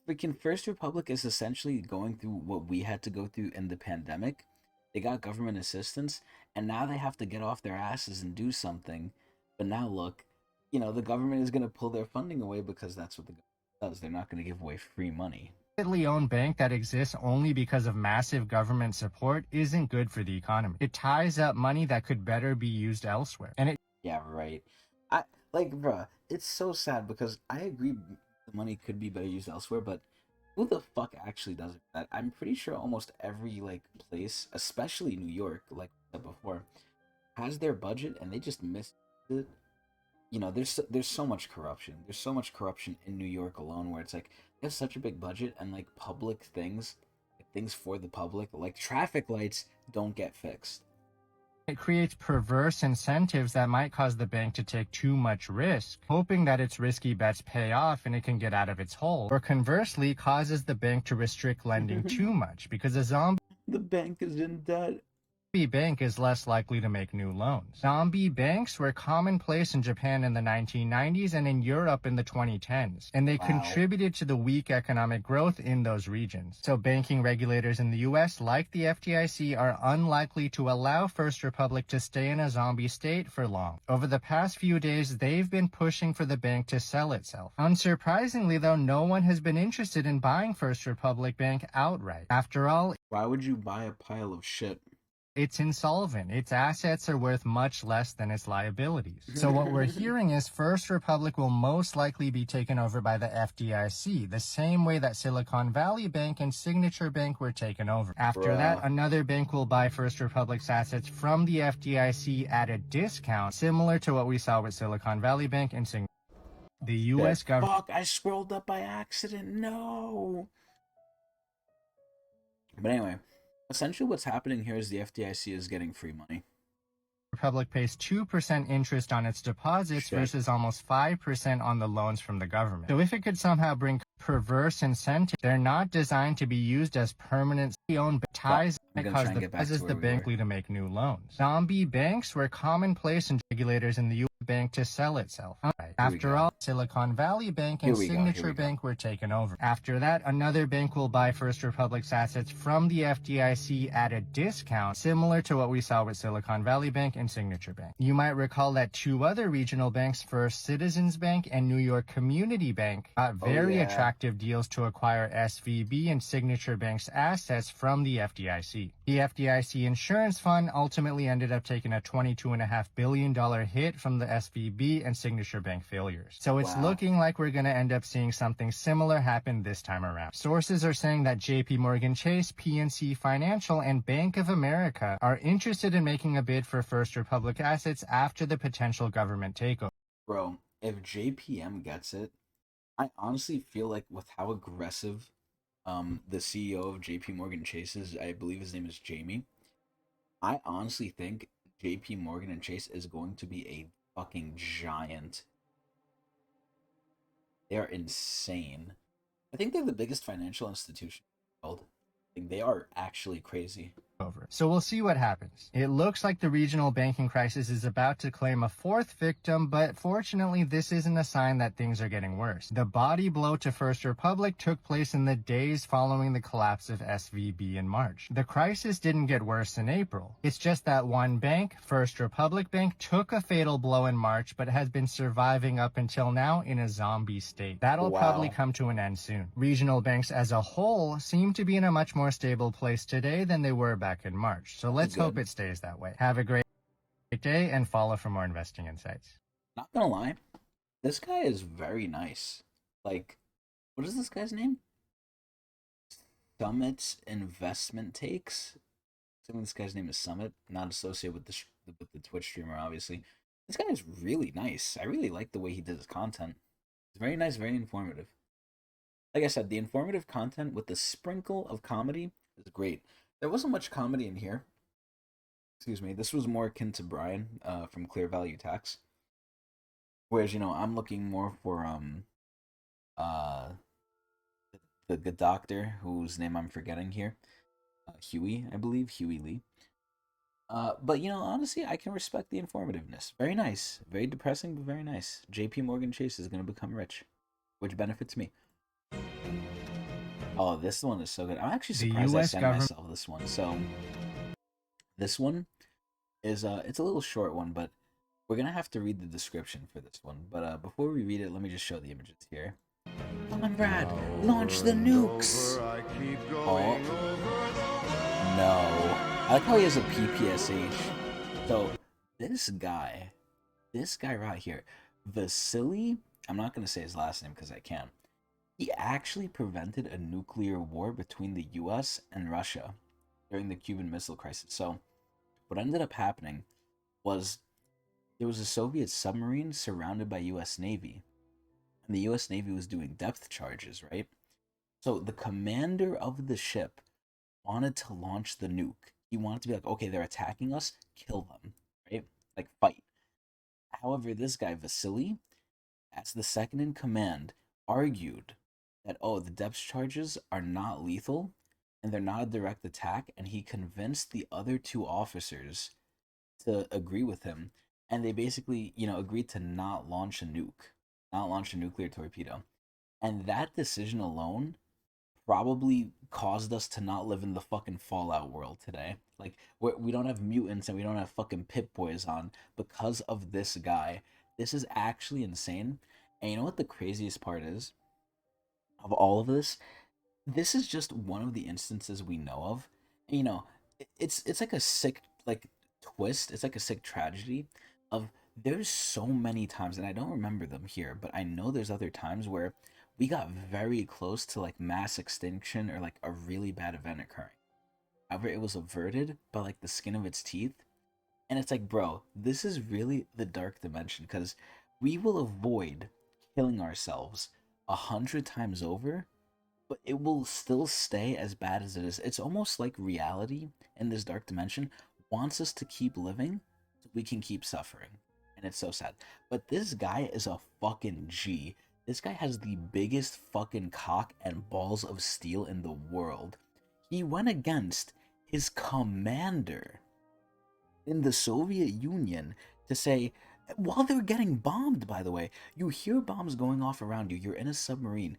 Freaking First Republic is essentially going through what we had to go through in the pandemic. They got government assistance, and now they have to get off their asses and do something. But now look, the government is going to pull their funding away because that's what the government does. They're not going to give away free money. Privately owned bank that exists only because of massive government support isn't good for the economy. It ties up money that could better be used elsewhere. And Yeah, right. Bruh, it's so sad because I agree the money could be better used elsewhere, but who the fuck actually does that? I'm pretty sure almost every place, especially New York, like I said before, has their budget and they just miss it. There's so much corruption. There's so much corruption in New York alone, where it's like they have such a big budget and public things, things for the public, like traffic lights, don't get fixed. It creates perverse incentives that might cause the bank to take too much risk, hoping that its risky bets pay off and it can get out of its hole, or conversely causes the bank to restrict lending too much because the bank is in debt. Bank is less likely to make new loans. Zombie banks were commonplace in Japan in the 1990s and in Europe in the 2010s, and they contributed to the weak economic growth in those regions. So banking regulators in the US, like the FDIC, are unlikely to allow First Republic to stay in a zombie state for long. Over the past few days, they've been pushing for the bank to sell itself. Unsurprisingly, though, no one has been interested in buying First Republic Bank outright. After all, why would you buy a pile of shit? It's insolvent. Its assets are worth much less than its liabilities. So what we're hearing is First Republic will most likely be taken over by the FDIC, the same way that Silicon Valley Bank and Signature Bank were taken over. After that, another bank will buy First Republic's assets from the FDIC at a discount, similar to what we saw with Silicon Valley Bank and Signature. The U.S. government... Fuck, I scrolled up by accident. No. But anyway, essentially what's happening here is the FDIC is getting free money. Republic pays 2% interest on its deposits versus almost 5% on the loans from the government. So if it could somehow bring perverse incentives, they're not designed to be used as permanent owned ties that causes the bank to make new loans. Zombie banks were commonplace in regulators in the U.S. bank to sell itself. After all, Silicon Valley Bank and Signature Bank were taken over. After that, another bank will buy First Republic's assets from the FDIC at a discount, similar to what we saw with Silicon Valley Bank and Signature Bank. You might recall that two other regional banks, First Citizens Bank and New York Community Bank, got very attractive deals to acquire SVB and Signature Bank's assets from the FDIC. The FDIC Insurance Fund ultimately ended up taking a $22.5 billion hit from the SVB and Signature Bank failures. So it's looking like we're going to end up seeing something similar happen this time around. Sources are saying that JP Morgan Chase, PNC Financial, and Bank of America are interested in making a bid for First Republic assets after the potential government takeover. Bro, if JPM gets it, I honestly feel like with how aggressive the CEO of JP Morgan Chase is, I believe his name is Jamie, I honestly think JP Morgan and Chase is going to be a fucking giant. They are insane. I think they're the biggest financial institution in the world. I think they are actually crazy. So we'll see what happens. It looks like the regional banking crisis is about to claim a fourth victim, but fortunately this isn't a sign that things are getting worse. The body blow to First Republic took place in the days following the collapse of SVB in March. The crisis didn't get worse in April. It's just that one bank, First Republic Bank, took a fatal blow in March, but has been surviving up until now in a zombie state. That'll probably come to an end soon. Regional banks as a whole seem to be in a much more stable place today than they were back in March. So let's hope it stays that way. Have a great day and follow for more investing insights. Not gonna lie, this guy is very nice. Like, what is this guy's name? Summit Investment Takes. I think this guy's name is Summit. Not associated with the Twitch streamer, obviously. This guy is really nice. I really like the way he does his content. It's very nice, very informative. Like I said, the informative content with the sprinkle of comedy is great. There wasn't much comedy in here. Excuse me. This was more akin to Brian from Clear Value Tax. Whereas, you know, I'm looking more for the good doctor whose name I'm forgetting here. Huey, I believe. Huey Lee. But, you know, honestly, I can respect the informativeness. Very nice. Very depressing, but very nice. JP Morgan Chase is going to become rich, which benefits me. Oh, this one is so good. I'm actually surprised I sent myself this one. So, this one is, it's a little short one, but we're going to have to read the description for this one. But before we read it, let me just show the images here. Come on, Brad, launch the nukes. Oh, no. I like how he has a PPSH. So, this guy right here, Vasily, I'm not going to say his last name because I can't. He actually prevented a nuclear war between the US and Russia during the Cuban Missile Crisis. So, what ended up happening was there was a Soviet submarine surrounded by US Navy. And the US Navy was doing depth charges, right? So, the commander of the ship wanted to launch the nuke. He wanted to be like, okay, they're attacking us, kill them, right? Like, fight. However, this guy, Vasily, as the second in command, argued that, oh, the depth charges are not lethal and they're not a direct attack, and he convinced the other two officers to agree with him, and they basically, you know, agreed to not launch a nuke, not launch a nuclear torpedo. And that decision alone probably caused us to not live in the fucking Fallout world today. Like, we don't have mutants and we don't have fucking Pip-Boys on because of this guy. This is actually insane. And you know what the craziest part is? Of all of this, this is just one of the instances we know of. And, you know, it's like a sick, like, twist. It's like a sick tragedy of there's so many times, and I don't remember them here, but I know there's other times where we got very close to, like, mass extinction or, like, a really bad event occurring. However, it was averted by, like, the skin of its teeth. And it's like, bro, this is really the dark dimension, because we will avoid killing ourselves 100 times over, but it will still stay as bad as it is. It's almost like reality in this dark dimension wants us to keep living so we can keep suffering. And it's so sad. But this guy is a fucking G. This guy has the biggest fucking cock and balls of steel in the world. He went against his commander in the Soviet Union to say, while they're getting bombed, by the way. You hear bombs going off around you. You're in a submarine.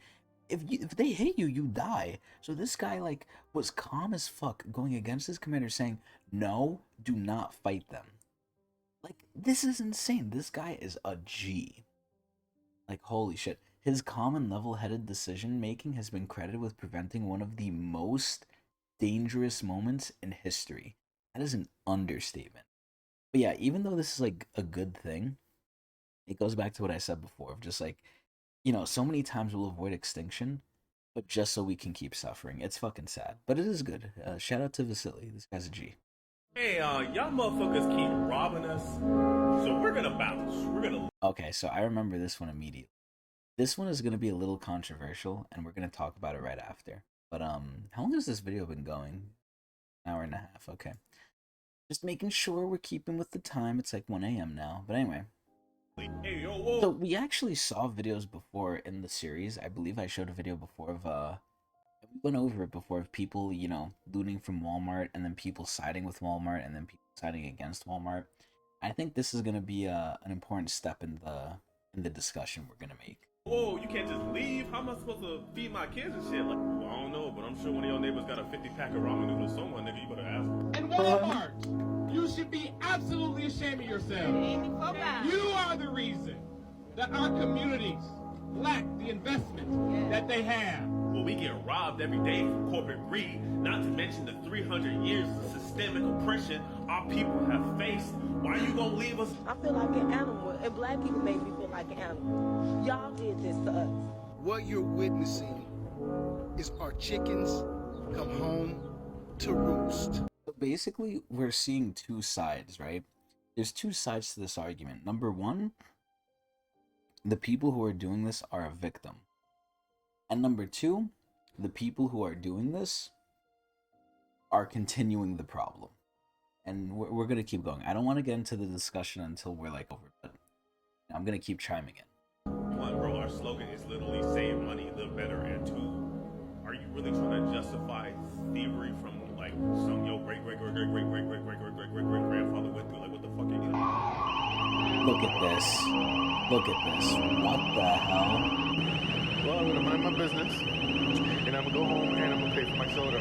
If they hit you, you die. So this guy, like, was calm as fuck, going against his commander, saying, no, do not fight them. Like, this is insane. This guy is a G. Like, holy shit. His calm and level-headed decision-making has been credited with preventing one of the most dangerous moments in history. That is an understatement. But yeah, even though this is, like, a good thing, it goes back to what I said before, of just, like, you know, so many times we'll avoid extinction, but just so we can keep suffering. It's fucking sad. But it is good. Shout out to Vasily. This guy's a G. Hey, y'all motherfuckers keep robbing us, so we're gonna bounce. We're gonna... Okay, so I remember this one immediately. This one is going to be a little controversial, and we're going to talk about it right after. But, how long has this video been going? An hour and a half, okay. Just making sure we're keeping with the time. It's like 1 a.m. now. But anyway. Hey, yo, whoa. So, we actually saw videos before in the series. I believe I showed a video before of, we went over it before of people, you know, looting from Walmart, and then people siding with Walmart, and then people siding against Walmart. I think this is going to be an important step in the discussion we're going to make. Whoa, you can't just leave? How am I supposed to feed my kids and shit? Like, well, I don't know, but I'm sure one of your neighbors got a 50-pack of ramen noodles somewhere, nigga. You better ask. And Walmart, you should be absolutely ashamed of yourself. You are the reason that our communities lack the investment that they have. Well, we get robbed every day from corporate greed, not to mention the 300 years of systemic oppression our people have faced. Why are you gonna leave us? I feel like an animal, and black people made me feel like an animal. Y'all did this to us. What you're witnessing is our chickens come home to roost. So basically, we're seeing two sides, right? There's two sides to this argument. Number one, the people who are doing this are a victim. And number two, the people who are doing this are continuing the problem. And we're going to keep going. I don't want to get into the discussion until we're like over, but I'm going to keep chiming in. One, bro, our slogan is literally save money, live better, and two, are you really trying to justify thievery from like some your great grandfather went through? Like, what the fuck are you doing? Look at this. Look at this. What the hell? Well, I'm gonna mind my business, and I'm gonna go home and I'm gonna pay for my soda.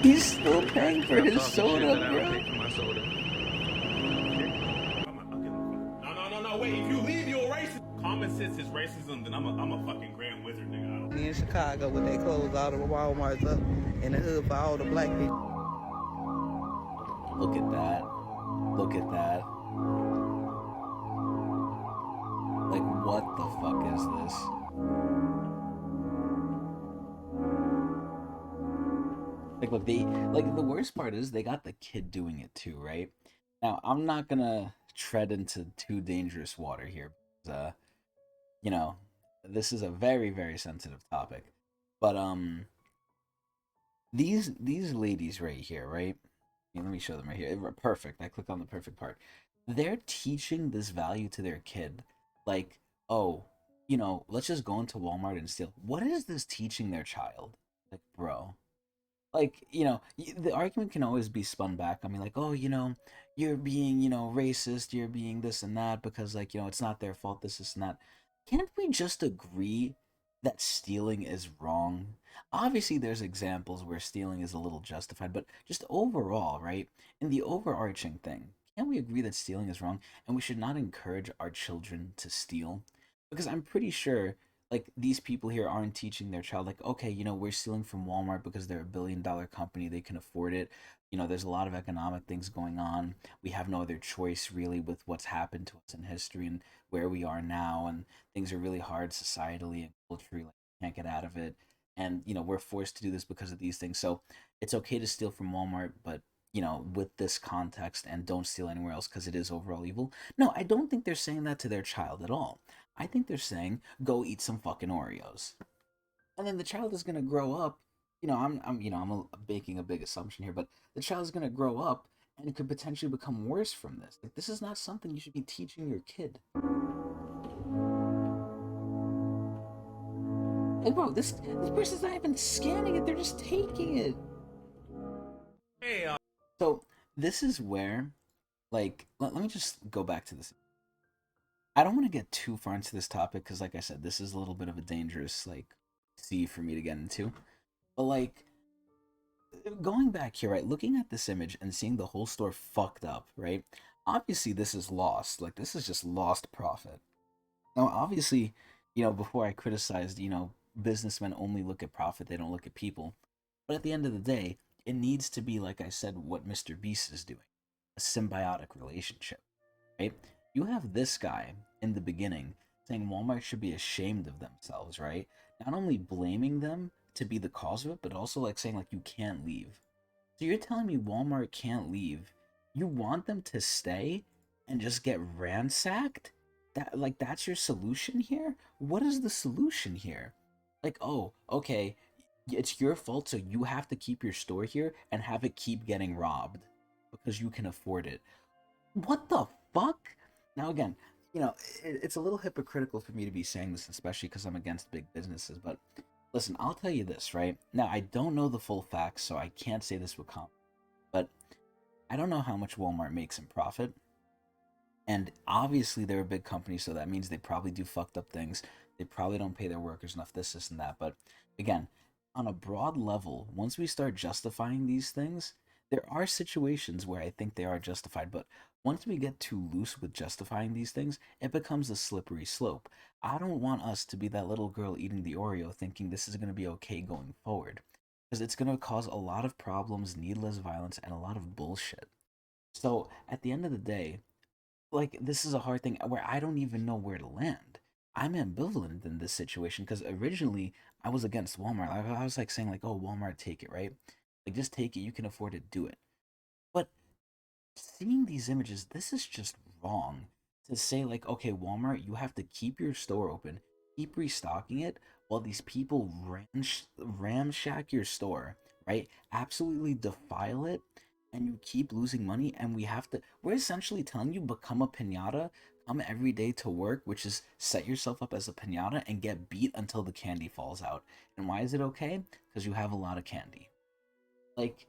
He's still paying for his soda, bro. Pay for my soda. No, wait. If you leave, you're racist. Common sense is racism, then I'm a fucking grand wizard, nigga. In Chicago, with they close all the Walmarts up in the hood for all the black people. Look at that. Look at that. Like, what the fuck is this? Like, look, the worst part is they got the kid doing it too, right? Now, I'm not gonna tread into too dangerous water here, because, you know, this is a very, very sensitive topic. But, these ladies right here, right? Let me show them right here. Perfect. I clicked on the perfect part. They're teaching this value to their kid. Like, oh, you know, let's just go into Walmart and steal. What is this teaching their child? Like, bro. Like, you know, the argument can always be spun back on me, like, oh, you know, you're being, you know, racist, you're being this and that, because, like, you know, it's not their fault, this and that. Can't we just agree that stealing is wrong? Obviously, there's examples where stealing is a little justified, but just overall, right, in the overarching thing, can't we agree that stealing is wrong, and we should not encourage our children to steal? Because I'm pretty sure, like, these people here aren't teaching their child, like, okay, you know, we're stealing from Walmart because they're a billion-dollar company, they can afford it. You know, there's a lot of economic things going on. We have no other choice, really, with what's happened to us in history and where we are now, and things are really hard societally and culturally, like, we can't get out of it. And, you know, we're forced to do this because of these things. So it's okay to steal from Walmart, but, you know, with this context, and don't steal anywhere else because it is overall evil. No, I don't think they're saying that to their child at all. I think they're saying, go eat some fucking Oreos. And then the child is going to grow up, you know, I'm making a big assumption here, but the child is going to grow up and it could potentially become worse from this. Like, this is not something you should be teaching your kid. Like, bro, this person's not even scanning it, they're just taking it. Hey, So, this is where Like, let me just go back to this. I don't want to get too far into this topic because, like I said, this is a little bit of a dangerous, like, sea for me to get into. But, like, going back here, right, looking at this image and seeing the whole store fucked up, right? Obviously, this is lost. Like, this is just lost profit. Now, obviously, before I criticized, businessmen only look at profit, they don't look at people. But at the end of the day, it needs to be, like I said, what Mr. Beast is doing, a symbiotic relationship, right? You have this guy in the beginning saying Walmart should be ashamed of themselves, right? Not only blaming them to be the cause of it, but also like saying like you can't leave. So you're telling me Walmart can't leave? You want them to stay and just get ransacked? That's your solution here? What is the solution here? Like, oh, okay, it's your fault, so you have to keep your store here and have it keep getting robbed because you can afford it. What the fuck? Now again, it's a little hypocritical for me to be saying this, especially because I'm against big businesses, but listen, I'll tell you this, right? Now, I don't know the full facts, so I can't say this with confidence, but I don't know how much Walmart makes in profit. And obviously, they're a big company, so that means they probably do fucked up things. They probably don't pay their workers enough, this, and that. But again, on a broad level, once we start justifying these things, there are situations where I think they are justified. But once we get too loose with justifying these things, it becomes a slippery slope. I don't want us to be that little girl eating the Oreo thinking this is going to be okay going forward. Because it's going to cause a lot of problems, needless violence, and a lot of bullshit. So at the end of the day, like, this is a hard thing where I don't even know where to land. I'm ambivalent in this situation because originally I was against Walmart. I was like saying like, oh, Walmart, take it, right? Like, just take it. You can afford it. Do it. But seeing these images, this is just wrong to say like, okay, Walmart, you have to keep your store open, keep restocking it while these people ramshack your store, right? Absolutely defile it, and you keep losing money, and we're essentially telling you become a piñata, come every day to work, which is set yourself up as a piñata and get beat until the candy falls out. And why is it okay? Because you have a lot of candy. Like,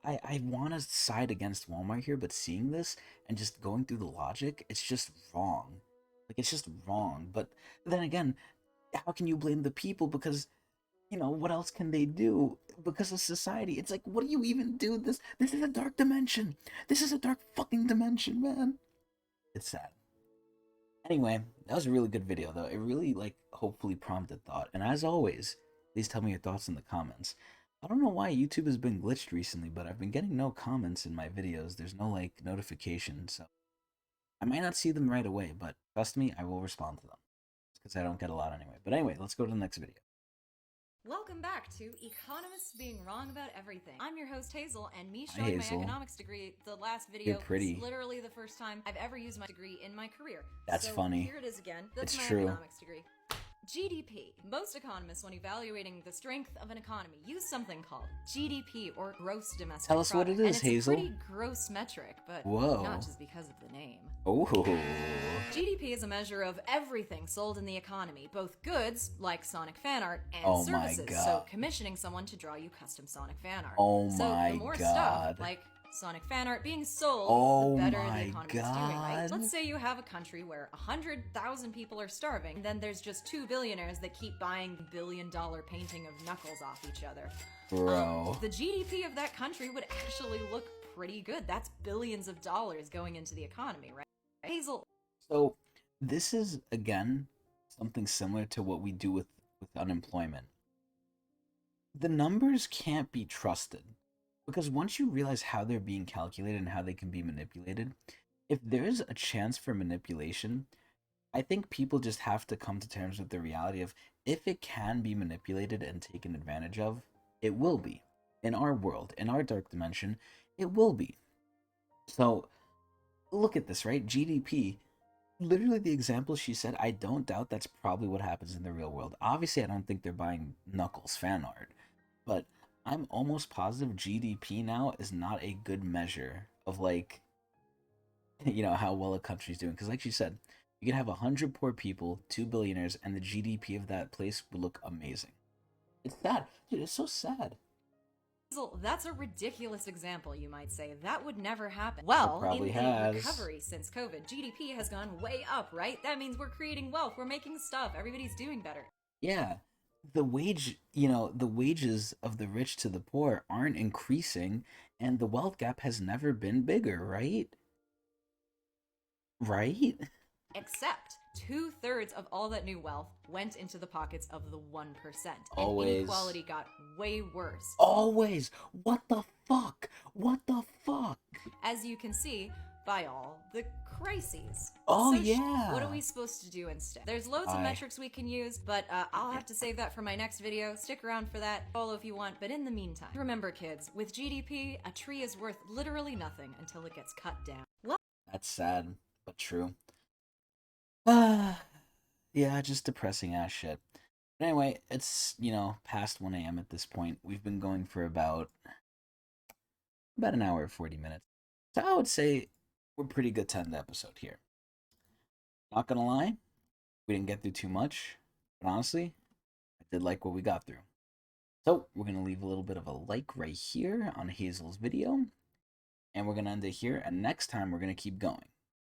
I want to side against Walmart here, but seeing this and just going through the logic, it's just wrong. Like, it's just wrong. But then again, how can you blame the people? Because, what else can they do? Because of society. It's like, what do you even do? This is a dark dimension. This is a dark fucking dimension, man. It's sad. Anyway, that was a really good video, though. It really, hopefully prompted thought. And as always, please tell me your thoughts in the comments. I don't know why YouTube has been glitched recently, but I've been getting no comments in my videos. There's no, notifications, so I might not see them right away, but trust me, I will respond to them. Because I don't get a lot anyway. But anyway, let's go to the next video. Welcome back to Economists Being Wrong About Everything. I'm your host Hazel, and me Hi, showing my Hazel. economics degree the last video You're pretty. is literally the first time I've ever used my degree in my career. That's so funny. Here it is again. That's It's my true. economics degree. GDP. Most economists, when evaluating the strength of an economy, use something called GDP, or gross domestic Tell us what product. it is, and it's Hazel. a pretty gross metric, but Whoa. not just because of the name. Oh. GDP is a measure of everything sold in the economy, both goods, like Sonic fan art, and Oh my services, God. so commissioning someone to draw you custom Sonic fan art. Oh so my the more God. stuff, like Sonic fan art being sold, Oh the better my the economy is doing, right? God. Let's say you have a country where 100,000 people are starving, then there's just 2 billionaires that keep buying the billion-dollar painting of Knuckles off each other. Bro. The GDP of that country would actually look pretty good. That's billions of dollars going into the economy, right? Hazel. So this is, again, something similar to what we do with unemployment. The numbers can't be trusted. Because once you realize how they're being calculated and how they can be manipulated, if there's a chance for manipulation, I think people just have to come to terms with the reality of if it can be manipulated and taken advantage of, it will be. In our world, in our dark dimension, it will be. So, look at this, right? GDP, literally the example she said, I don't doubt that's probably what happens in the real world. Obviously, I don't think they're buying Knuckles fan art, but I'm almost positive GDP now is not a good measure of how well a country's doing. Because like she said, you can have 100 poor people, 2 billionaires, and the GDP of that place would look amazing. It's sad. Dude, it's so sad. That's a ridiculous example, you might say. That would never happen. Well, probably in the has. recovery since COVID, GDP has gone way up, right? That means we're creating wealth, we're making stuff, everybody's doing better. Yeah, the wages of the rich to the poor aren't increasing, and the wealth gap has never been bigger, right? Right? Except 2/3 of all that new wealth went into the pockets of the 1%. And Always. inequality got way worse. Always. What the fuck? What the fuck? As you can see by all the crises. Oh, So yeah. what are we supposed to do instead? There's loads of metrics we can use, but I'll have to save that for my next video. Stick around for that. Follow if you want, but in the meantime, remember kids, with GDP, a tree is worth literally nothing until it gets cut down. That's sad, but true. Yeah, just depressing ass shit. But anyway, it's, past 1 a.m. at this point. We've been going for about an hour and 40 minutes. So I would say we're pretty good to end the episode here. Not gonna lie, we didn't get through too much, but honestly, I did like what we got through. So we're gonna leave a little bit of a like right here on Hazel's video, and we're gonna end it here, and next time we're gonna keep going.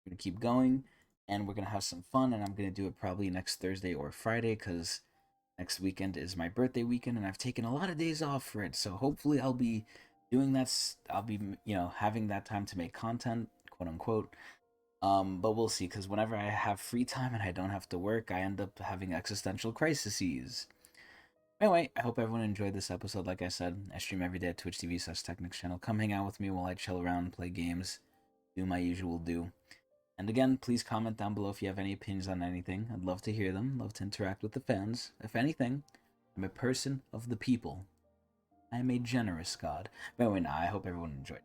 We're gonna keep going, and we're gonna have some fun, and I'm gonna do it probably next Thursday or Friday, because next weekend is my birthday weekend, and I've taken a lot of days off for it, so hopefully I'll be doing that. I'll be, having that time to make content, quote unquote. But we'll see, because whenever I have free time and I don't have to work, I end up having existential crises. Anyway, I hope everyone enjoyed this episode. Like I said, I stream every day at Twitch TV/Tecnics channel. Come hang out with me while I chill around, play games, do my usual do. And again, please comment down below if you have any opinions on anything. I'd love to hear them, love to interact with the fans. If anything, I'm a person of the people. I am a generous god. But anyway, I hope everyone enjoyed.